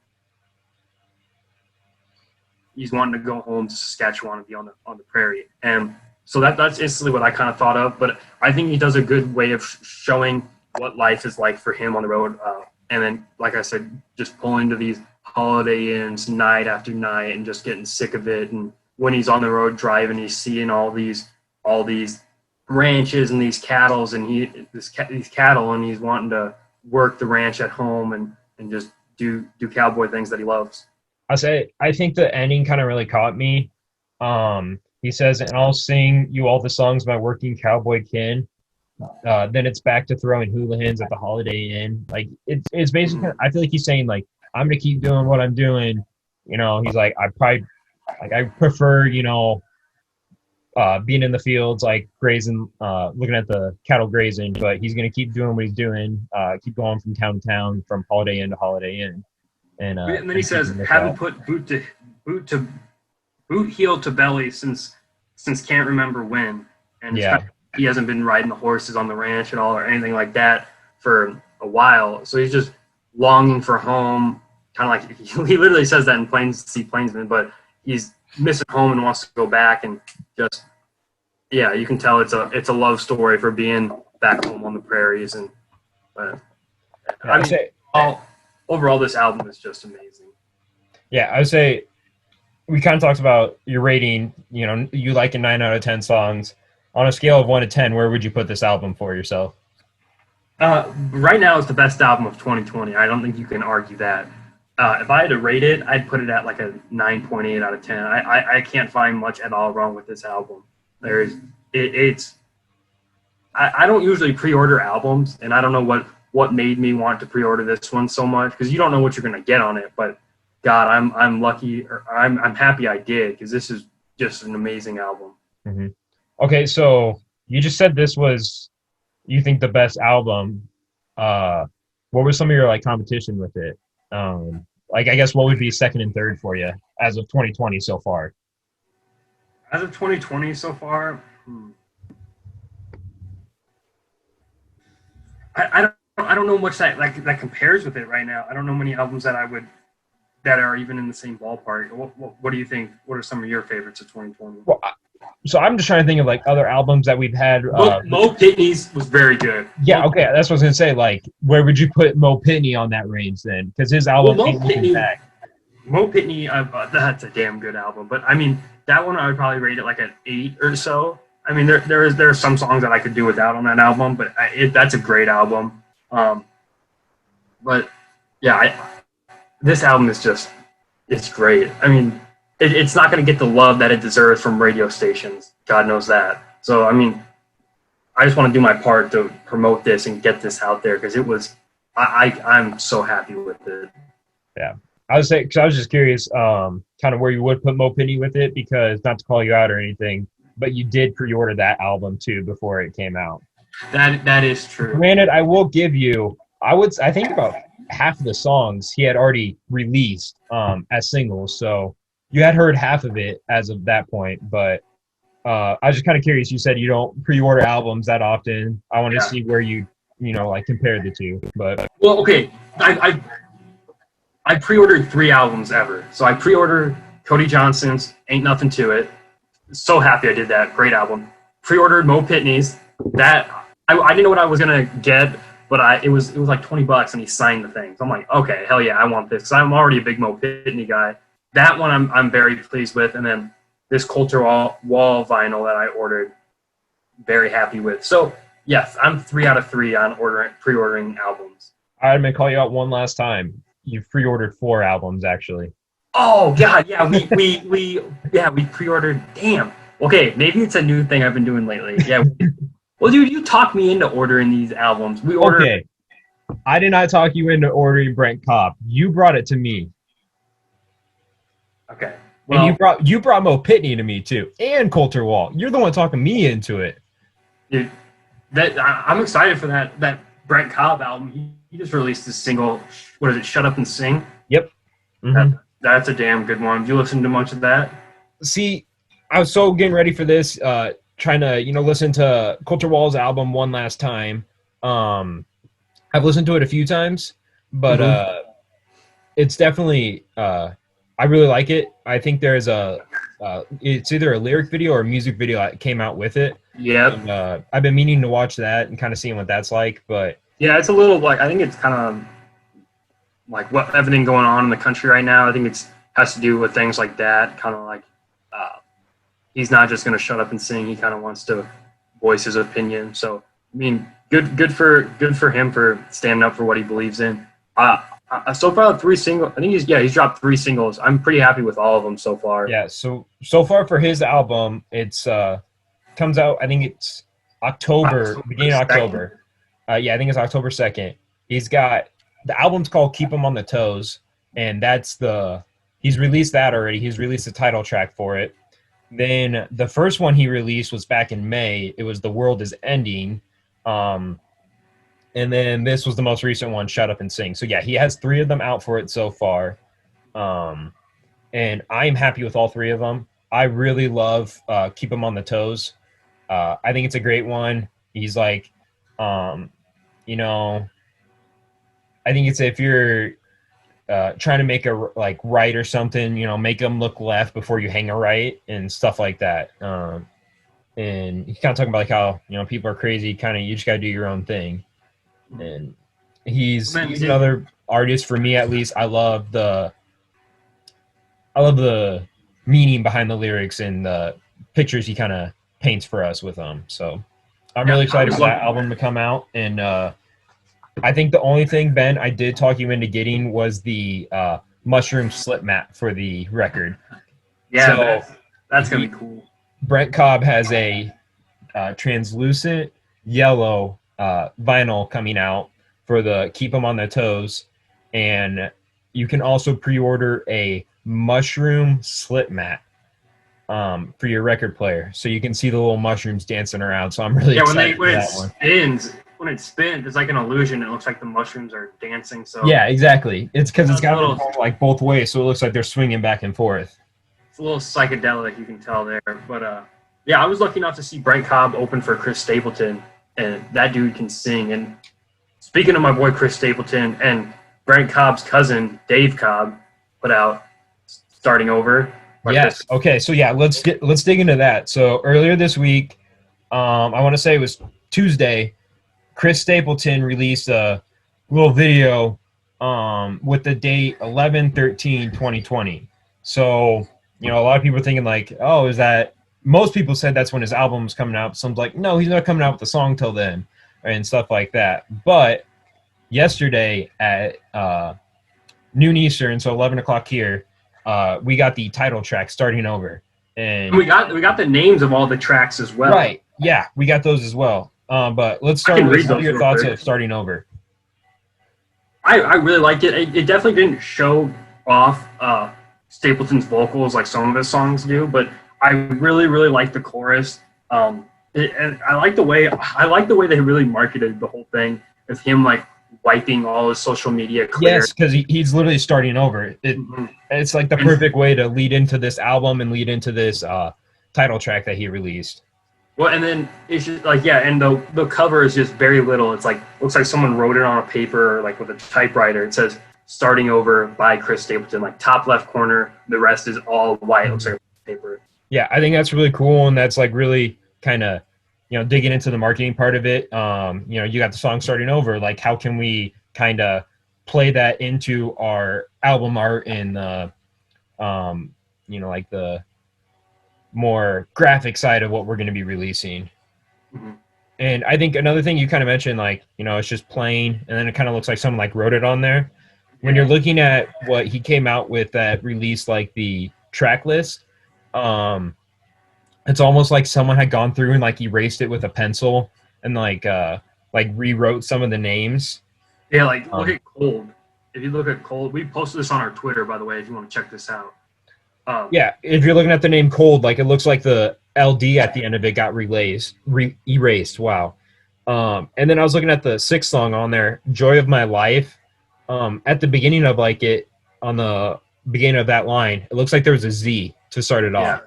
He's wanting to go home to Saskatchewan and be on the prairie, and so that's instantly what I kind of thought of. But I think he does a good way of showing what life is like for him on the road, and then, like I said, just pulling to these Holiday Inns night after night and just getting sick of it. And when he's on the road driving, he's seeing all these ranches and these cattle, and these cattle, and he's wanting to work the ranch at home and just do cowboy things that he loves. I think the ending kind of really caught me. He says, "And I'll sing you all the songs my working cowboy kin." Then it's back to throwing hula hands at the Holiday Inn. Like it's basically, I feel like he's saying like, I'm gonna keep doing what I'm doing. You know, he's like, I prefer, you know, being in the fields, like grazing, looking at the cattle grazing, but he's going to keep doing what he's doing, keep going from town to town, from Holiday Inn to Holiday Inn. And then he says, haven't put boot heel to belly since can't remember when. And he hasn't been riding the horses on the ranch at all or anything like that for a while. So he's just longing for home, kind of like he literally says that in Plain to See Plainsman, but he's missing home and wants to go back, and just you can tell it's a love story for being back home on the prairies. And overall this album is just amazing. I would say we kind of talked about your rating. You know, you like a 9 out of 10 songs. On a scale of 1 to 10, where would you put this album for yourself? Right now it's the best album of 2020. I don't think you can argue that. If I had to rate it, I'd put it at like a 9.8 out of 10. I can't find much at all wrong with this album. I don't usually pre-order albums, and I don't know what made me want to pre-order this one so much, because you don't know what you're going to get on it. But God, I'm lucky, or I'm happy I did, because this is just an amazing album. Mm-hmm. Okay, so you just said this was, you think, the best album. What was some of your like competition with it? Like, I guess what would be second and third for you as of 2020 so far? As of 2020 so far, I don't know much that compares with it right now. I don't know many albums that are even in the same ballpark. What do you think? What are some of your favorites of 2020? Well, so I'm just trying to think of like other albums that we've had. Mo Pitney's was very good. Yeah, okay, that's what I was gonna say. Like, where would you put Mo Pitney on that range then? Because his album, Mo Pitney, that's a damn good album. But I mean, that one I would probably rate it like an 8 or so. I mean, there are some songs that I could do without on that album, but that's a great album. But yeah, this album is it's great. I mean, it's not going to get the love that it deserves from radio stations. God knows that. So, I mean, I just want to do my part to promote this and get this out there, because I'm so happy with it. Yeah. I was just curious, kind of where you would put Mo Pitney with it, because not to call you out or anything, but you did pre-order that album too before it came out. That is true. Granted, I will give you, I think about half of the songs he had already released as singles, so you had heard half of it as of that point. But I was just kind of curious. You said you don't pre-order albums that often. I want to see where you like compare the two. But Well, okay, I pre-ordered 3 albums ever. So I pre-ordered Cody Johnson's "Ain't Nothing to It." So happy I did that. Great album. Pre-ordered Mo Pitney's. That I didn't know what I was gonna get, but it was like $20 and he signed the thing. So I'm like, okay, hell yeah, I want this. 'Cause I'm already a big Mo Pitney guy. That one I'm very pleased with, and then this Colter Wall vinyl that I ordered, very happy with. So yes, I'm 3 out of 3 on pre-ordering albums. I'm gonna call you out one last time. You've pre-ordered 4 albums actually. Oh God, yeah, we pre-ordered. Damn. Okay, maybe it's a new thing I've been doing lately. Yeah. Well, dude, you talked me into ordering these albums. We ordered. Okay. I did not talk you into ordering Brent Cobb. You brought it to me. Okay. Well, And you brought Mo Pitney to me too, and Colter Wall. You're the one talking me into it. dude, I'm excited for that Brent Cobb album. He just released this single. What is it? Shut Up and Sing. Yep. Mm-hmm. That's a damn good one. Have you listened to much of that? See, I was so getting ready for this, trying to listen to Colter Wall's album one last time. I've listened to it a few times, but it's definitely I really like it. I think there's it's either a lyric video or a music video that came out with it. Yeah. I've been meaning to watch that and kind of seeing what that's like, but yeah, it's a little like I think it's kind of like what everything going on in the country right now. I think it's has to do with things like that. Kind of like he's not just going to shut up and sing. He kind of wants to voice his opinion. So I mean, good for him for standing up for what he believes in. So far 3 singles. I think he's dropped 3 singles. I'm pretty happy with all of them so far. Yeah. So far for his album, it's comes out. I think it's beginning of October. Yeah, I think it's October 2nd. He's got the album's called "Keep 'Em on the Toes," and he's released that already. He's released the title track for it. Then the first one he released was back in May. It was "The World Is Ending," and then this was the most recent one, "Shut Up and Sing." So yeah, he has 3 of them out for it so far, and I'm happy with all 3 of them. I really love "Keep 'Em on the Toes." I think it's a great one. He's like, I think it's if you're trying to make a right or something, make them look left before you hang a right and stuff like that. And he's kind of talking about like how people are crazy. Kind of you just got to do your own thing. And he's another artist for me at least. I love the meaning behind the lyrics and the pictures he kind of paints for us with them. So I'm really excited for that album to come out. And I think the only thing, Ben, I did talk you into getting was the mushroom slip mat for the record. Yeah, so that's going to be cool. Brent Cobb has a translucent yellow vinyl coming out for the Keep 'Em on Their Toes. And you can also pre-order a mushroom slip mat for your record player. So you can see the little mushrooms dancing around. So I'm really excited for that one. When it spins, it's like an illusion. It looks like the mushrooms are dancing. So yeah, exactly. It's because it's got them like both ways, so it looks like they're swinging back and forth. It's a little psychedelic, you can tell there. But yeah, I was lucky enough to see Brent Cobb open for Chris Stapleton, and that dude can sing. And speaking of my boy Chris Stapleton, and Brent Cobb's cousin Dave Cobb put out "Starting Over." Yes. Okay. So yeah, let's dig into that. So earlier this week, I want to say it was Tuesday, Chris Stapleton released a little video with the date 11/13/2020. So, a lot of people are thinking like, oh, is that – most people said that's when his album's coming out. Some's like, no, he's not coming out with the song till then and stuff like that. But yesterday at noon Eastern, so 11 o'clock here, we got the title track, "Starting Over." And we got the names of all the tracks as well. Right. Yeah, we got those as well. But let's start with your thoughts of "Starting Over." I really liked it. It definitely didn't show off Stapleton's vocals like some of his songs do, but I really really like the chorus. And I like the way they really marketed the whole thing with him like wiping all his social media clear. Yes, because he's literally starting over. It's like the perfect way to lead into this album and lead into this title track that he released. Well, and then it's just like, yeah, and the cover is just very little. It's like, looks like someone wrote it on a paper, like with a typewriter. It says "Starting Over" by Chris Stapleton, like top left corner. The rest is all white. It looks like paper. Yeah, I think that's really cool, and that's like really kind of, digging into the marketing part of it. You got the song "Starting Over." Like, how can we kind of play that into our album art and like the more graphic side of what we're going to be releasing. Mm-hmm. And I think another thing you kind of mentioned, like, it's just plain, and then it kind of looks like someone like wrote it on there. When you're looking at what he came out with that released, like the track list, it's almost like someone had gone through and like erased it with a pencil and like rewrote some of the names. Yeah, like look at Cold. If you look at Cold, we posted this on our Twitter, by the way, if you want to check this out. Yeah, if you're looking at the name Cold, like it looks like the LD at the end of it got erased. Wow. And then I was looking at the 6th song on there, "Joy of My Life." At the beginning of like it, on the beginning of that line, it looks like there was a Z to start it off.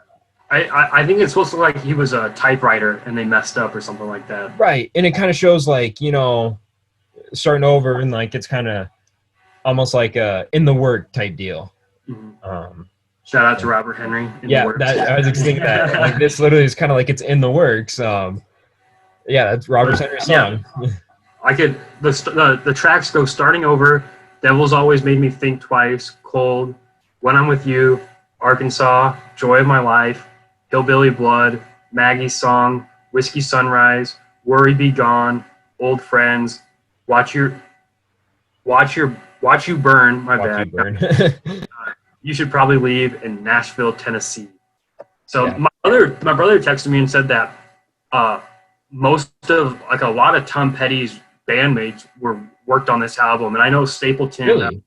I think it's supposed to look like he was a typewriter and they messed up or something like that. Right, and it kind of shows like, starting over, and like it's kind of almost like a in the work type deal. Mm-hmm. Shout out to Robert Henry. I was just thinking that. Like, this literally is kind of like it's in the works. That's Robert Henry's song. Yeah. The tracks go "Starting Over," "Devil's Always Made Me Think Twice," "Cold," "When I'm With You," "Arkansas," "Joy of My Life," "Hillbilly Blood," "Maggie's Song," "Whiskey Sunrise," "Worry Be Gone," "Old Friends," Watch You Burn. My bad. You burn. "You Should Probably Leave," in Nashville, Tennessee. So my brother texted me and said that most of, like, a lot of Tom Petty's bandmates worked on this album, and I know Stapleton. Really?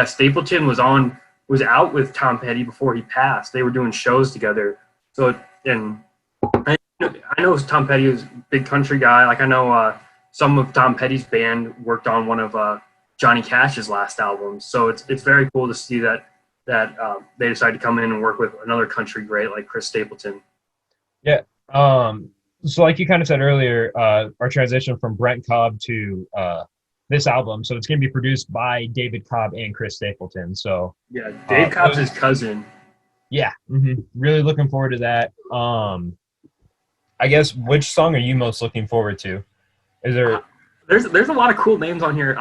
Stapleton was out with Tom Petty before he passed. They were doing shows together. So, and I know Tom Petty was a big country guy. Like, I know some of Tom Petty's band worked on one of Johnny Cash's last albums. So it's very cool to see that they decided to come in and work with another country great like Chris Stapleton. Yeah. So like you kind of said earlier, our transition from Brent Cobb to this album. So it's going to be produced by David Cobb and Chris Stapleton. So yeah, Dave Cobb's his cousin. Yeah. Mm-hmm. Really looking forward to that. I guess, which song are you most looking forward to? Is there? There's a lot of cool names on here.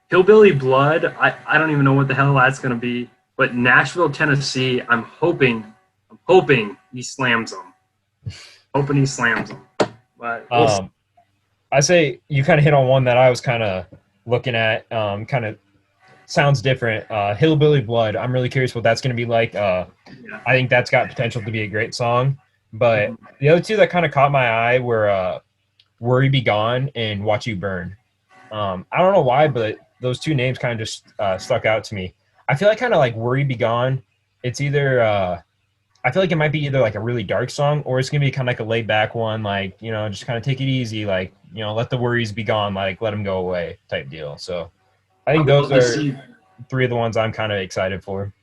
Hillbilly Blood. I don't even know what the hell that's going to be. But Nashville, Tennessee, I'm hoping he slams them. Hoping he slams them. But I say you kind of hit on one that I was kind of looking at. Kind of sounds different. Hillbilly Blood. I'm really curious what that's going to be like. I think that's got potential to be a great song. But the other two that kind of caught my eye were Worry Be Gone and Watch You Burn. I don't know why, but those two names kind of just stuck out to me. I feel like kind of like Worry Be Gone. It's either I feel like it might be either like a really dark song, or it's gonna be kind of like a laid back one, like, just kind of take it easy, like, let the worries be gone, like let them go away type deal. So I think those are three of the ones I'm kind of excited for.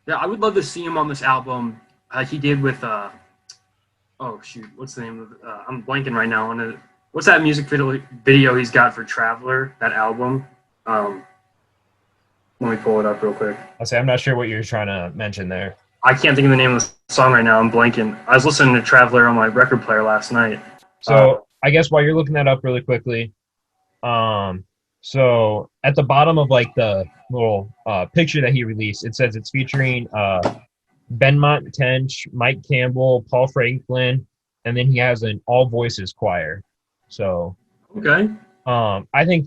Yeah, I would love to see him on this album. He did with oh shoot, what's the name of it? I'm blanking right now on it. What's that music video he's got for Traveler? That album. Let me pull it up real quick. I'm not sure what you're trying to mention there. I can't think of the name of the song right now. I'm blanking. I was listening to Traveler on my record player last night. So I guess while you're looking that up really quickly, so at the bottom of like the little picture that he released, it says it's featuring Benmont Tench, Mike Campbell, Paul Franklin, and then he has an all voices choir. So okay. I think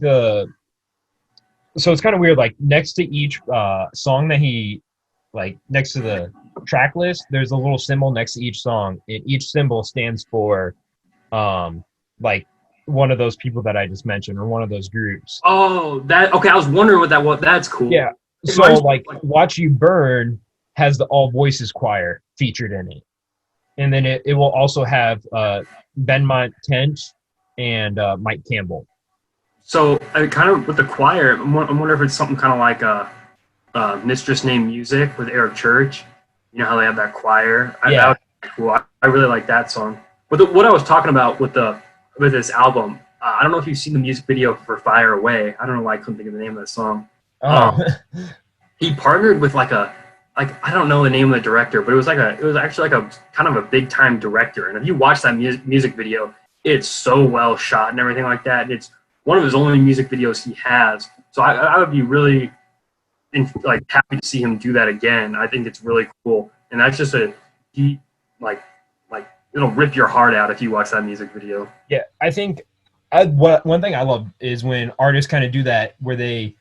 so it's kind of weird, like next to each song that he, like next to the track list, there's a little symbol next to each song, and each symbol stands for like one of those people that I just mentioned, or one of those groups. Oh, that okay. I was wondering what that was. That's cool. Yeah. So like Watch You Burn has the all voices choir featured in it. and then it will also have Benmont Tench and Mike Campbell. So I kind of with the choir, I'm wondering if it's something kind of like a Mistress Named Music with Eric Church. You know how they have that choir? Yeah. That would be cool. I really like that song. But what I was talking about with this album, I don't know if you've seen the music video for Fire Away. I don't know why I couldn't think of the name of that song. Oh. He partnered with like I don't know the name of the director, but it was actually like a kind of a big time director. And if you watch that music video, it's so well shot and everything like that. It's one of his only music videos he has. So I would be really happy to see him do that again. I think it's really cool. And that's just it'll rip your heart out if you watch that music video. Yeah, I think one thing I love is when artists kind of do that, where they,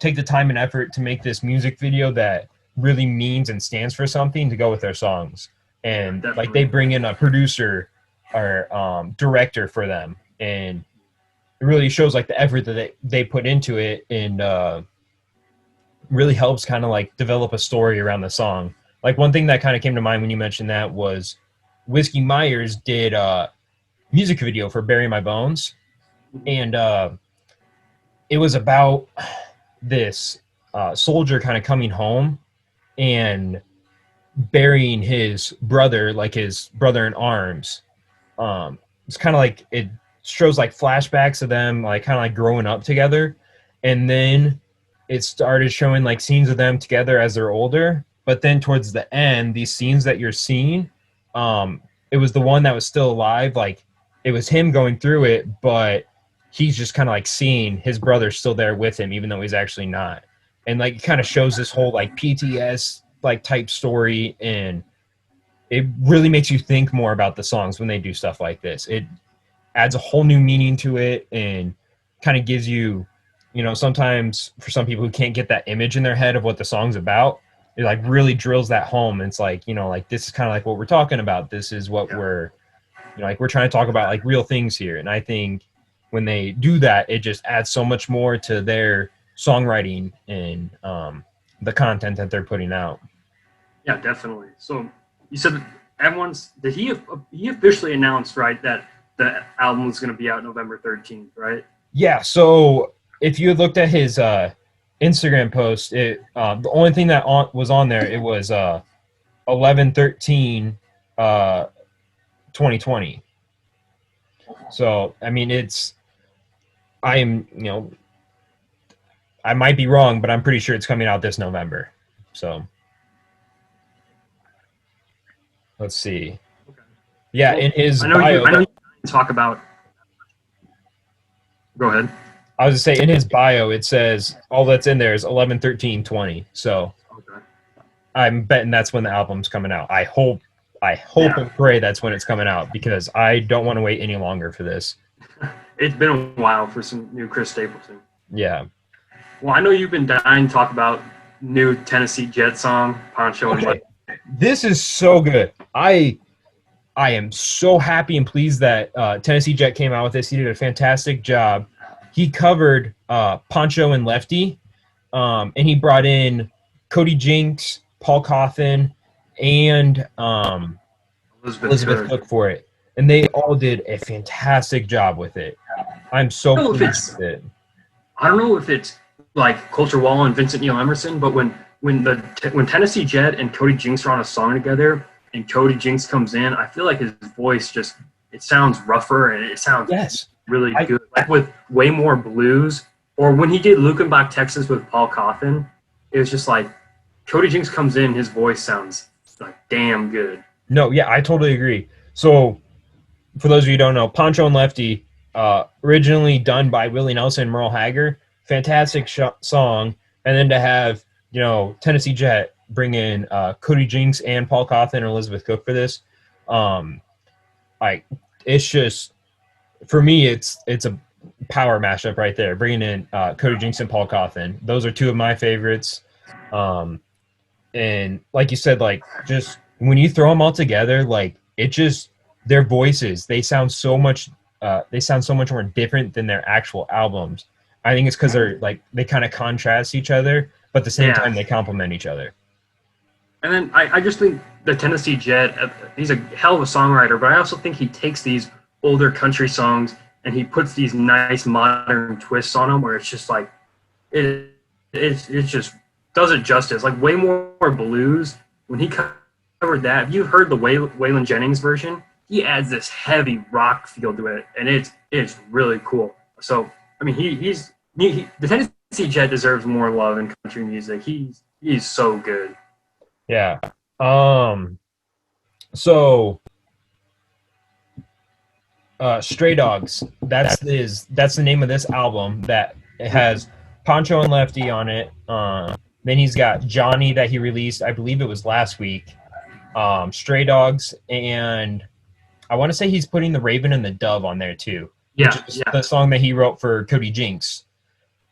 take the time and effort to make this music video that really means and stands for something to go with their songs. And like they bring in a producer or director for them, and it really shows like the effort that they put into it, and really helps kind of like develop a story around the song. Like one thing that kind of came to mind when you mentioned that was Whiskey Myers did a music video for Bury My Bones, and it was about this soldier kind of coming home and burying his brother, like his brother in arms. It's kind of like it shows like flashbacks of them like kind of like growing up together, and then it started showing like scenes of them together as they're older. But then towards the end, these scenes that you're seeing, it was the one that was still alive. Like it was him going through it, but he's just kind of like seeing his brother still there with him, even though he's actually not. And like it kind of shows this whole like PTS like type story, and it really makes you think more about the songs when they do stuff like this. It adds a whole new meaning to it, and kind of gives you, sometimes for some people who can't get that image in their head of what the song's about, it like really drills that home. And it's like, like this is kind of like what we're talking about. This is what we're, like we're trying to talk about like real things here. And I think when they do that, it just adds so much more to their songwriting and the content that they're putting out. Yeah, definitely. So you said he officially announced, right, that the album was going to be out November 13th, right? Yeah. So if you had looked at his Instagram post, the only thing that was on there, it was 11/13 2020. So I mean, I might be wrong, but I'm pretty sure it's coming out this November. So let's see. Okay. Yeah, Well, in his I know bio, you talk about. Go ahead. I was to say in his bio, it says all that's in there is 11/13/20. So Okay. I'm betting that's when the album's coming out. I hope and pray that's when it's coming out, because I don't want to wait any longer for this. It's been a while for some new Chris Stapleton. Yeah. Well, I know you've been dying to talk about new Tennessee Jet song, Poncho. Okay. This is so good. I am so happy and pleased that Tennessee Jet came out with this. He did a fantastic job. He covered Poncho and Lefty, and he brought in Cody Jinks, Paul Cauthen, and Elizabeth Cook for it. And they all did a fantastic job with it. I'm so pleased with it. I don't know if it's like Colter Wall and Vincent Neil Emerson, but when Tennessee Jet and Cody Jinks are on a song together and Cody Jinks comes in, I feel like his voice it sounds rougher and it sounds really good. Like with way more blues. Or when he did Lukenbach, Texas with Paul Cauthen, it was just like Cody Jinks comes in, his voice sounds like damn good. No, yeah, I totally agree. So for those of you who don't know, Poncho and Lefty, originally done by Willie Nelson and Merle Haggard, fantastic song. And then to have, Tennessee Jet bring in Cody Jinks and Paul Cauthen and Elizabeth Cook for this, it's just, for me, it's a power mashup right there. Bringing in Cody Jinks and Paul Cauthen, those are two of my favorites. And like you said, like just when you throw them all together, like it just, their voices, they sound so much more different than their actual albums. I think it's because they kind of contrast each other, but at the same time they complement each other. And then I just think the Tennessee Jet, he's a hell of a songwriter, but I also think he takes these older country songs and he puts these nice modern twists on them where it's just like, it just does it justice. Like way more blues. When he covered that, if you heard the Waylon Jennings version, he adds this heavy rock feel to it, and it's really cool. So, I mean, the Tennessee Jet deserves more love in country music. He's so good. Yeah. So Stray Dogs, that's the name of this album that it has Poncho and Lefty on it. Then he's got Johnny that he released, I believe it was last week. Stray Dogs, and I want to say he's putting the Raven and the Dove on there too. Yeah, which is the song that he wrote for Cody Jinks,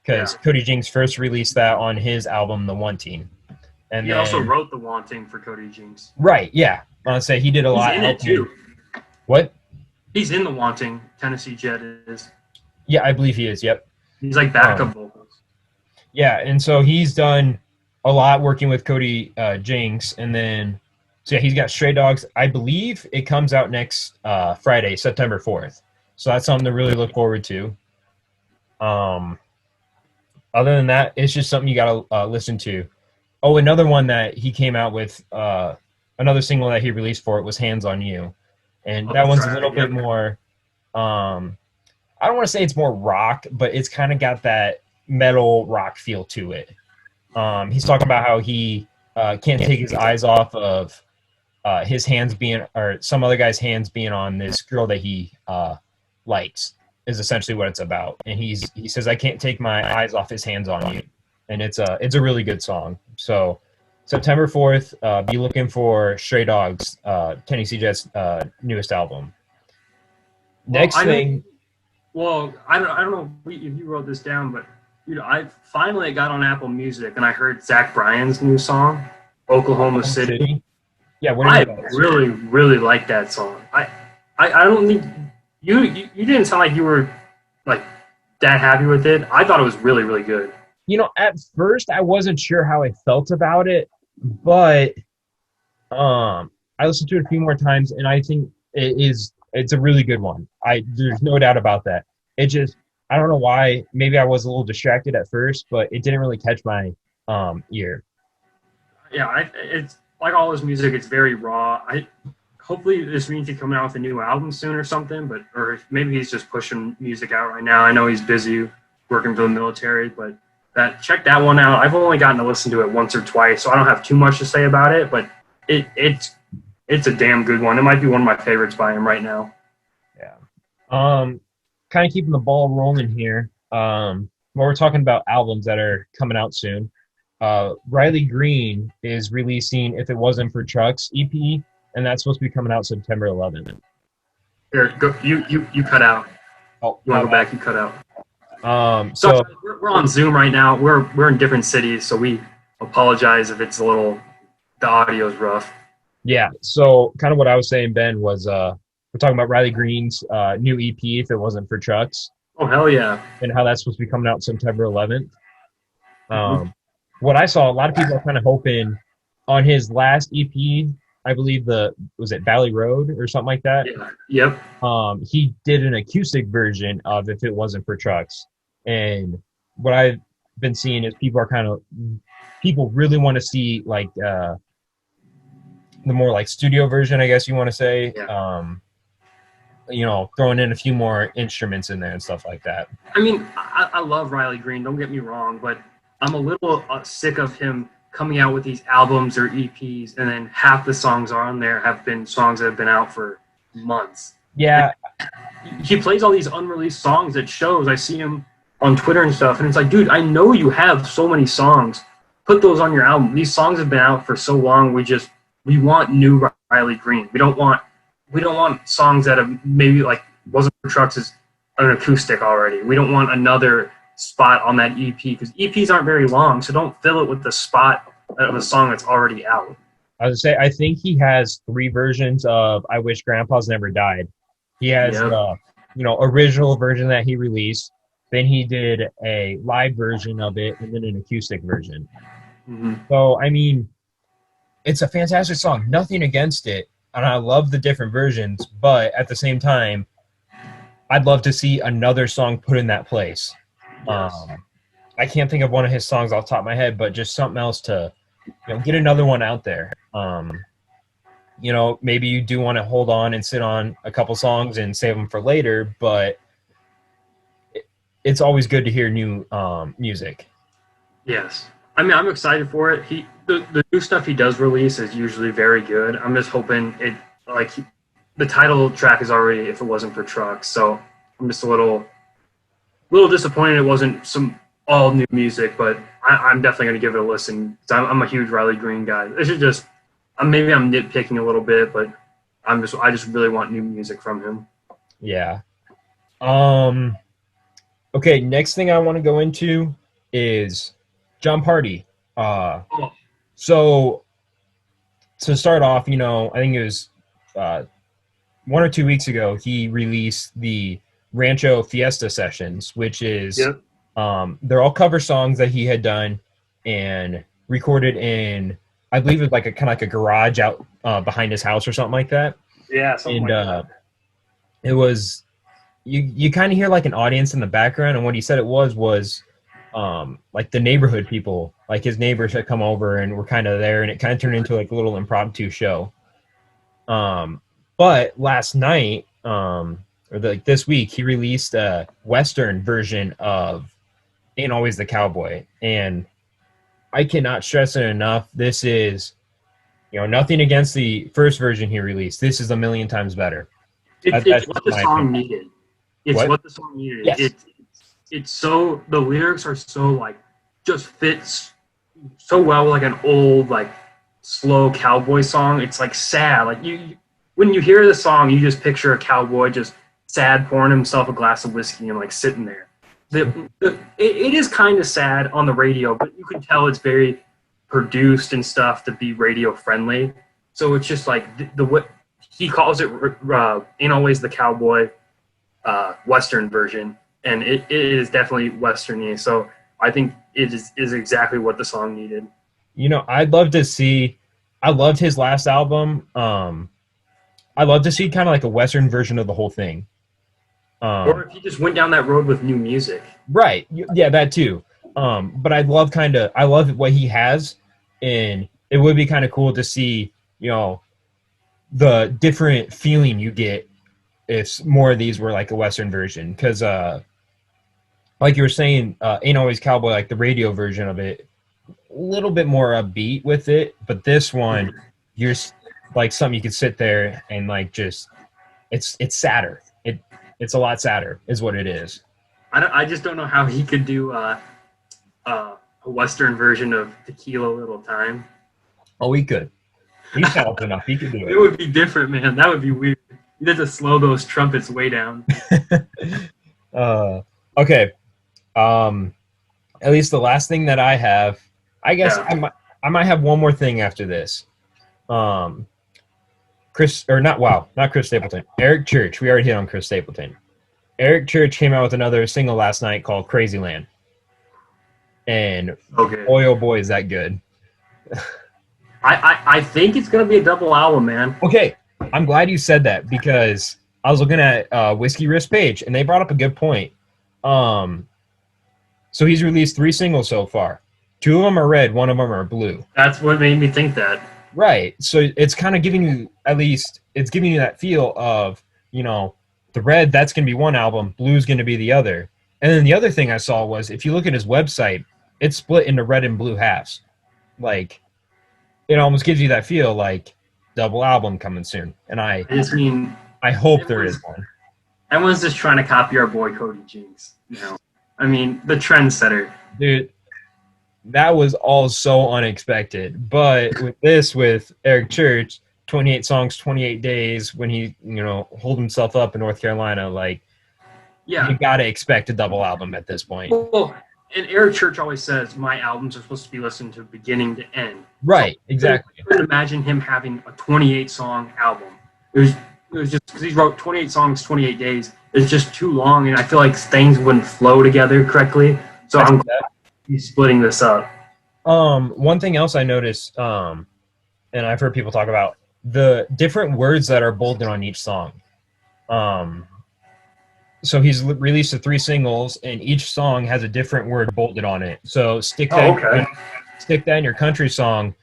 because Cody Jinks first released that on his album The Wanting. And he also wrote The Wanting for Cody Jinks. Right, yeah. I want to say he did a lot. He's in it too. What? He's in The Wanting. Tennessee Jet is. Yeah, I believe he is. Yep. He's like backup vocals. Yeah, and so he's done a lot working with Cody Jinks, and then so yeah, he's got Stray Dogs. I believe it comes out next Friday, September 4th. So that's something to really look forward to. Other than that, it's just something you gotta listen to. Oh, another one that he came out with, another single that he released for it was Hands on You. And that one's a little bit more, I don't want to say it's more rock, but it's kind of got that metal rock feel to it. He's talking about how he can't take his eyes off of his hands being, or some other guy's hands being on this girl that he likes, is essentially what it's about. And he says, I can't take my eyes off his hands on you. And it's a really good song. So September 4th, be looking for Stray Dogs, Tennessee Jet's newest album. Next thing. Well, I don't know if you wrote this down, but I finally got on Apple Music and I heard Zach Bryan's new song, Oklahoma City. Yeah, I really, really like that song. I don't think you didn't sound like you were like that happy with it. I thought it was really, really good. At first I wasn't sure how I felt about it, but I listened to it a few more times, and I think it's a really good one. There's no doubt about that. It just, I don't know why. Maybe I was a little distracted at first, but it didn't really catch my ear. Yeah, it's like all his music. It's very raw. Hopefully this means he's coming out with a new album soon or something. Or maybe he's just pushing music out right now. I know he's busy working for the military, but check that one out. I've only gotten to listen to it once or twice, so I don't have too much to say about it. But it's a damn good one. It might be one of my favorites by him right now. Yeah. Kind of keeping the ball rolling here. We're talking about albums that are coming out soon. Riley Green is releasing If It Wasn't for Trucks EP, and that's supposed to be coming out September 11th. Here, go. You cut out. Oh, you want to go back? You cut out. So we're on Zoom right now. We're in different cities, so we apologize if it's the audio's rough. Yeah. So kind of what I was saying, Ben, was we're talking about Riley Green's new EP, If It Wasn't for Trucks. Oh, hell yeah. And how that's supposed to be coming out September 11th. What I saw, a lot of people are kind of hoping on his last EP, I believe was it Valley Road or something like that? Yeah. Yep. He did an acoustic version of If It Wasn't for Trucks. And what I've been seeing is people really want to see like the more like studio version, I guess you want to say. Yeah. Throwing in a few more instruments in there and stuff like that. I mean, I love Riley Green, don't get me wrong, but I'm a little sick of him coming out with these albums or EPs, and then half the songs on there have been songs that have been out for months. Yeah. He plays all these unreleased songs at shows. I see him on Twitter and stuff, and it's like, dude, I know you have so many songs. Put those on your album. These songs have been out for so long. We want new Riley Green. We don't want songs that have maybe like Wasn't for Trucks is an acoustic already. We don't want another spot on that EP, because EPs aren't very long, so don't fill it with the spot of a song that's already out. I was gonna say, I think he has 3 versions of I Wish Grandpa's Never Died. He has the original version that he released, then he did a live version of it, and then an acoustic version. Mm-hmm. So I mean, it's a fantastic song. Nothing against it, and I love the different versions. But at the same time, I'd love to see another song put in that place. Yes. I can't think of one of his songs off the top of my head, but just something else to, get another one out there. Maybe you do want to hold on and sit on a couple songs and save them for later, but it's always good to hear new music. Yes. I mean, I'm excited for it. The new stuff he does release is usually very good. I'm just hoping the title track is already If It Wasn't for Trucks, so I'm just a little disappointed it wasn't some all new music, but I'm definitely going to give it a listen. I'm a huge Riley Green guy. This is just maybe I'm nitpicking a little bit, but I just really want new music from him. Yeah. Okay, next thing I want to go into is John Party. So to start off, I think it was 1 or 2 weeks ago, he released the Rancho Fiesta sessions, which is they're all cover songs that he had done and recorded in, I believe it was kind of like a garage out behind his house or something like that. Yeah, something like that. It was you kind of hear like an audience in the background, and what he said it was like the neighborhood people, like his neighbors had come over and were kind of there, and it kind of turned into like a little impromptu show. But last night, this week, he released a Western version of Ain't Always the Cowboy. And I cannot stress it enough. This is, nothing against the first version he released. This is a million times better. It's what the song needed. It's what the song needed. Yes. It's so, the lyrics are so just fits so well with an old slow cowboy song. It's sad. When you hear the song, you just picture a cowboy just sad pouring himself a glass of whiskey and sitting there. It is kind of sad on the radio, but you can tell it's very produced and stuff to be radio friendly. So it's just what he calls it Ain't Always the Cowboy Western version, and it is definitely Westerny. So I think it is exactly what the song needed. I'd love to see. I loved his last album. I'd love to see kind of like a Western version of the whole thing. Or if he just went down that road with new music. Right. Yeah, that too. But I love what he has, and it would be kind of cool to see, the different feeling you get if more of these were like a Western version. Because, like you were saying, Ain't Always Cowboy, like the radio version of it, a little bit more upbeat with it. But this one, you're like something you could sit there and it's sadder. It's a lot sadder, is what it is. I just don't know how he could do a Western version of Tequila Little Time. Oh, he could. He's talented enough. He could do it. It would be different, man. That would be weird. You'd have to slow those trumpets way down. Okay. At least the last thing that I have, I guess I might have one more thing after this. Not Chris Stapleton. Eric Church. We already hit on Chris Stapleton. Eric Church came out with another single last night called Crazy Land. And boy, oh boy, is that good. I think it's going to be a double album, man. Okay. I'm glad you said that, because I was looking at Whiskey Risk page, and they brought up a good point. So he's released 3 singles so far. 2 of them are red, 1 of them are blue. That's what made me think that. Right. So it's kind of giving you, at least, it's giving you that feel of, the red, that's going to be one album, blue's going to be the other. And then the other thing I saw was, if you look at his website, it's split into red and blue halves. It almost gives you that feel like double album coming soon. And I hope there is one. Everyone's just trying to copy our boy Cody Jinks. I mean, the trendsetter. Dude, that was all so unexpected. But with Eric Church, 28 songs, 28 days, when he, hold himself up in North Carolina, you got to expect a double album at this point. Well, and Eric Church always says, my albums are supposed to be listened to beginning to end. Right, exactly. I couldn't imagine him having a 28-song album. It was just because he wrote 28 songs, 28 days. It's just too long, and I feel like things wouldn't flow together correctly. So I'm glad he's splitting this up. One thing else I noticed, and I've heard people talk about the different words that are bolded on each song. So he's released the 3 singles, and each song has a different word bolded on it. So stick that in your country song.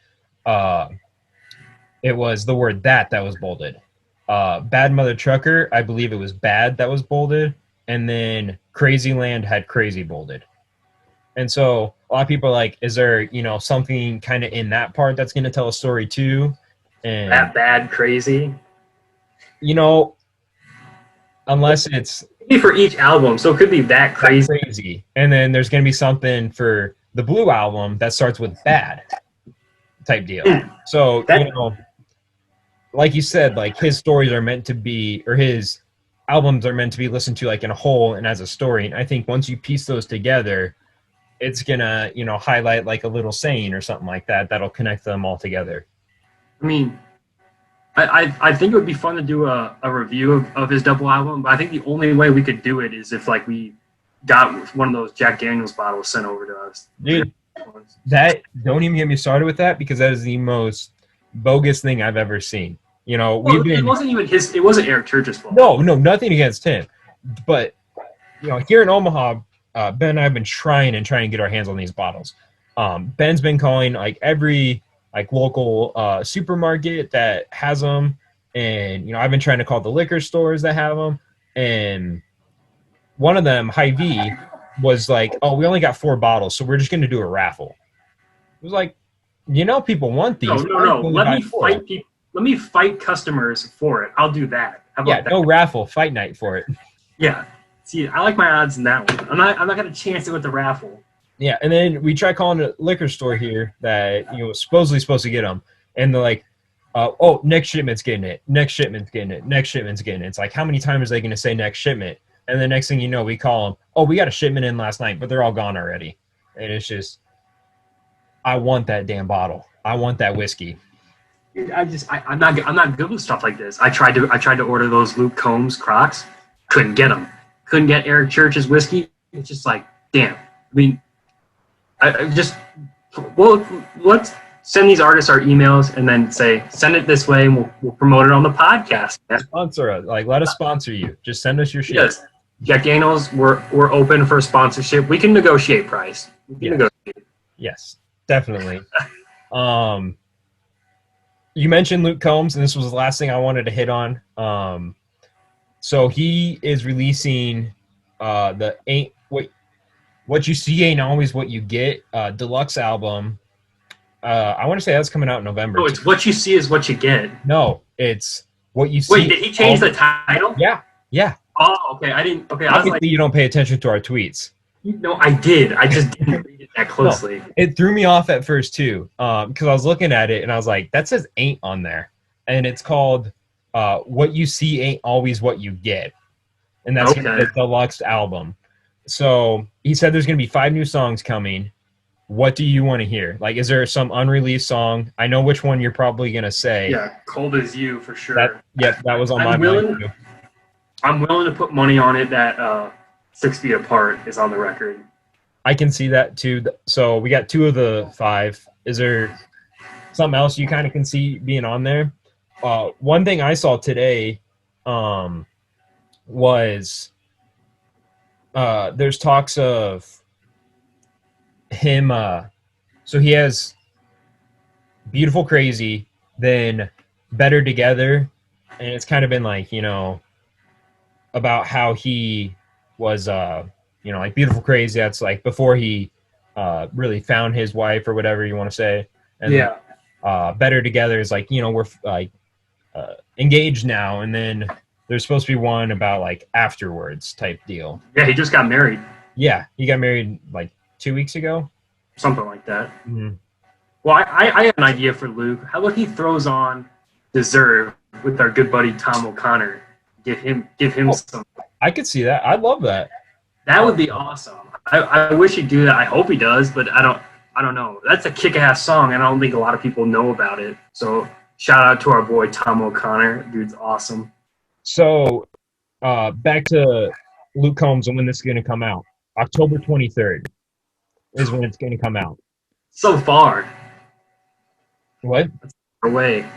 It was the word that was bolded. Bad Mother Trucker, I believe it was bad that was bolded, and then Crazy Land had crazy bolded. And so a lot of people are like, is there, something kind of in that part that's going to tell a story too? And That bad crazy. Unless it's Maybe for each album, so it could be that crazy. And then there's going to be something for the Blue album that starts with bad type deal. So, like you said, like his stories are meant to be, or his albums are meant to be listened to like in a whole and as a story. And I think once you piece those together, it's gonna, highlight like a little saying or something like that that'll connect them all together. I mean, I think it would be fun to do a review of his double album, but I think the only way we could do it is if like we got one of those Jack Daniels bottles sent over to us. Dude, that don't even get me started with that, because that is the most bogus thing I've ever seen. It wasn't even it wasn't Eric Church's fault. No, nothing against him, but here in Omaha, Ben and I have been trying to get our hands on these bottles. Ben's been calling like every local supermarket that has them, and I've been trying to call the liquor stores that have them, and one of them, Hy-Vee, was like, "Oh, we only got 4 bottles, so we're just going to do a raffle." It was like, people want these. No. Let me fight customers for it. I'll do that. How about that? No raffle, fight night for it. Yeah. See, I like my odds in that one. I'm not going to chance it with the raffle. Yeah, and then we tried calling a liquor store here that was supposedly supposed to get them, and they're like, "Oh, next shipment's getting it. Next shipment's getting it. Next shipment's getting it." It's like, how many times are they going to say next shipment? And the next thing you know, we call them, "Oh, we got a shipment in last night, but they're all gone already." And it's just, I want that damn bottle. I want that whiskey. I'm not good with stuff like this. I tried to order those Luke Combs Crocs, couldn't get them. Couldn't get Eric Church's whiskey. It's just like, damn. I mean, let's send these artists our emails and then say, send it this way, and we'll promote it on the podcast. Sponsor us. Let us sponsor you. Just send us your shit. Yes. Jack Daniels, we're open for sponsorship. We can negotiate price. Negotiate. Yes, definitely. You mentioned Luke Combs, and this was the last thing I wanted to hit on. So he is releasing the What You See Ain't Always What You Get deluxe album. I want to say that's coming out in November. Oh, it's What You See Is What You Get. No, it's What You See. Wait, did he change the title? Yeah. Oh, okay. I didn't. Okay, I was like, you don't pay attention to our tweets. No, I did. I just didn't read it that closely. No, it threw me off at first too, because I was looking at it and I was like, that says "ain't" on there, and it's called "What You See Ain't Always What You Get," and that's the deluxe album. So he said there's going to be 5 new songs coming. What do you want to hear? Like, is there some unreleased song? I know which one you're probably going to say. Yeah, Cold As You for sure. That was on my mind too. I'm willing to put money on it that 6 Feet Apart is on the record. I can see that too. So we got 2 of the 5. Is there something else you kind of can see being on there? One thing I saw today was there's talks of him. So he has Beautiful Crazy, then Better Together, and it's kind of been like, about how he was, like Beautiful Crazy. That's like before he really found his wife or whatever you want to say. And yeah. Better Together is like, we're like engaged now. And then there's supposed to be one about like afterwards type deal. Yeah, he just got married. Yeah, he got married like 2 weeks ago. Something like that. Mm-hmm. Well, I have an idea for Luke. How about he throws on Deserve with our good buddy Tom O'Connor? Give him some. I could see that. I'd love that. That would be awesome. I wish he'd do that. I hope he does, but I don't know. That's a kick-ass song, and I don't think a lot of people know about it. So shout out to our boy Tom O'Connor. Dude's awesome. So back to Luke Combs and when this is going to come out. October 23rd is when it's going to come out. So far. What? away.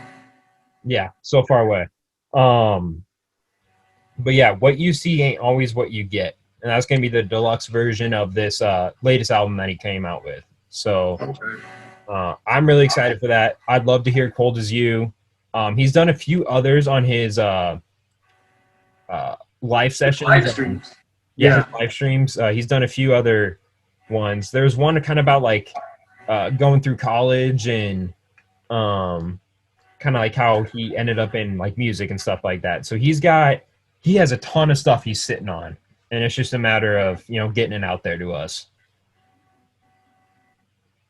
Yeah, so far away. But yeah, what you see ain't always what you get. And that's going to be the deluxe version of this latest album that he came out with. So I'm really excited for that. I'd love to hear Cold as You. He's done a few others on his live sessions. Live streams. Yeah, his live streams. He's done a few other ones. There's one kind of about like going through college and kind of like how he ended up in like music and stuff like that. So he has a ton of stuff he's sitting on, and it's just a matter of, you know, getting it out there to us.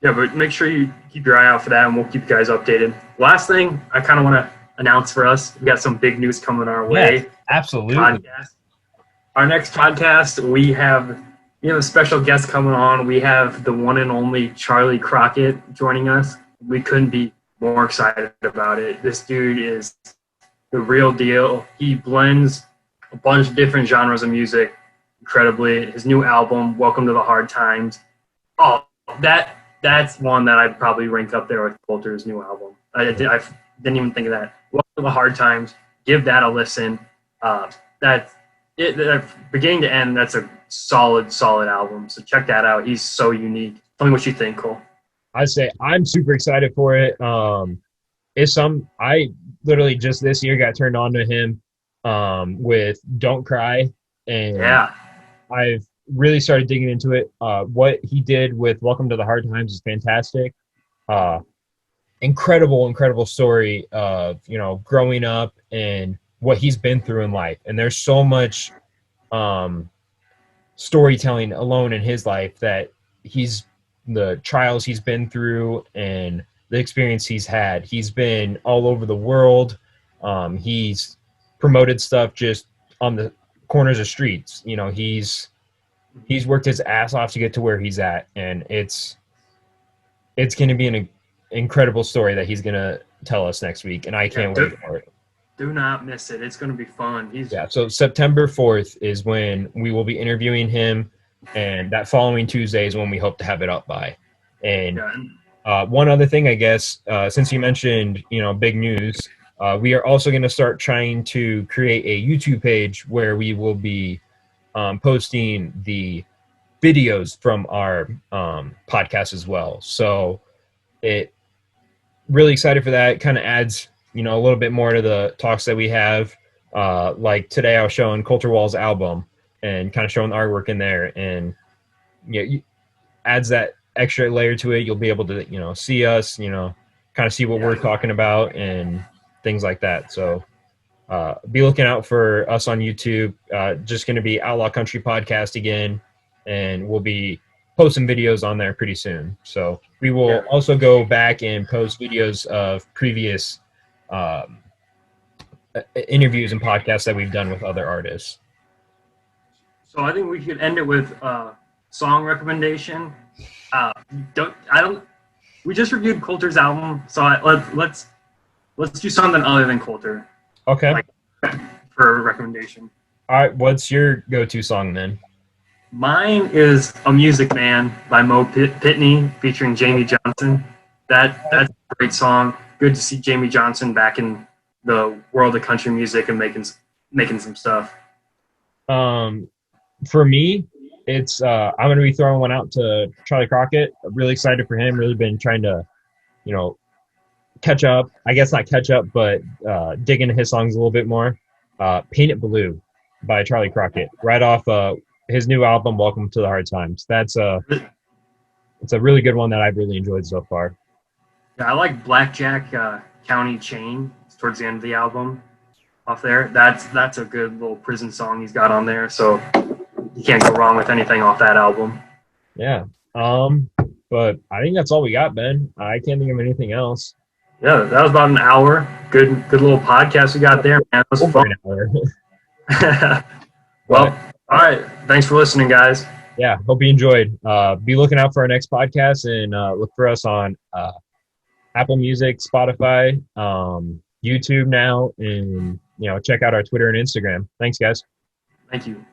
Yeah, but make sure you keep your eye out for that, and we'll keep you guys updated. Last thing I kind of want to announce for us, we got some big news coming our way. Yeah, absolutely. Podcast. Our next podcast, we have a special guest coming on. We have the one and only Charlie Crockett joining us. We couldn't be more excited about it. This dude is the real deal. He blends a bunch of different genres of music incredibly. His new album, Welcome to the Hard Times. Oh, that's one that I'd probably rank up there with Colter's new album. I didn't even think of that. Welcome to the Hard Times. Give that a listen. That beginning to end, that's a solid album. So check that out. He's so unique. Tell me what you think, Cole. I say I'm super excited for it. I literally just this year got turned on to him with Don't Cry, and yeah, I've really started digging into it. What he did with Welcome to the Hard Times is fantastic. Incredible story of, you know, growing up and what he's been through in life. And there's so much storytelling alone in his life, that the trials he's been through and the experience he's had. He's been all over the world. He's promoted stuff just on the corners of streets. You know, he's worked his ass off to get to where he's at, and it's going to be an incredible story that he's going to tell us next week, and I can't wait for it. Do not miss it. It's going to be fun. So September 4th is when we will be interviewing him, and that following Tuesday is when we hope to have it up by. And one other thing, I guess, since you mentioned, you know, big news, we are also going to start trying to create a YouTube page where we will be posting the videos from our podcast as well. So really excited for that. It kind of adds, you know, a little bit more to the talks that we have. Like today I was showing Colter Walls' album and kind of showing the artwork in there, and adds that extra layer to it. You'll be able to, you know, see us, you know, kind of see what we're talking about and things like that. So be looking out for us on YouTube. Just going to be Outlaw Country Podcast again, and we'll be posting videos on there pretty soon. So we will also go back and post videos of previous interviews and podcasts that we've done with other artists. So I think we could end it with song recommendation. We just reviewed Colter's album, so let's do something other than Colter. Okay. For a recommendation. All right. What's your go-to song then? Mine is A Music Man by Mo Pitney featuring Jamie Johnson. That's a great song. Good to see Jamie Johnson back in the world of country music and making some stuff. For me, it's I'm going to be throwing one out to Charlie Crockett. I'm really excited for him. Really been trying to, you know, catch up. I guess not catch up, but dig into his songs a little bit more. Paint It Blue by Charlie Crockett, right off his new album, Welcome to the Hard Times. It's a really good one that I've really enjoyed so far. Yeah, I like Blackjack County Chain. It's towards the end of the album off there. That's a good little prison song he's got on there. So you can't go wrong with anything off that album. Yeah. But I think that's all we got, Ben. I can't think of anything else. Yeah, that was about an hour. Good little podcast we got there, man. It was fun. Well, all right. Thanks for listening, guys. Yeah, hope you enjoyed. Be looking out for our next podcast, and look for us on Apple Music, Spotify, YouTube now, and, you know, check out our Twitter and Instagram. Thanks, guys. Thank you.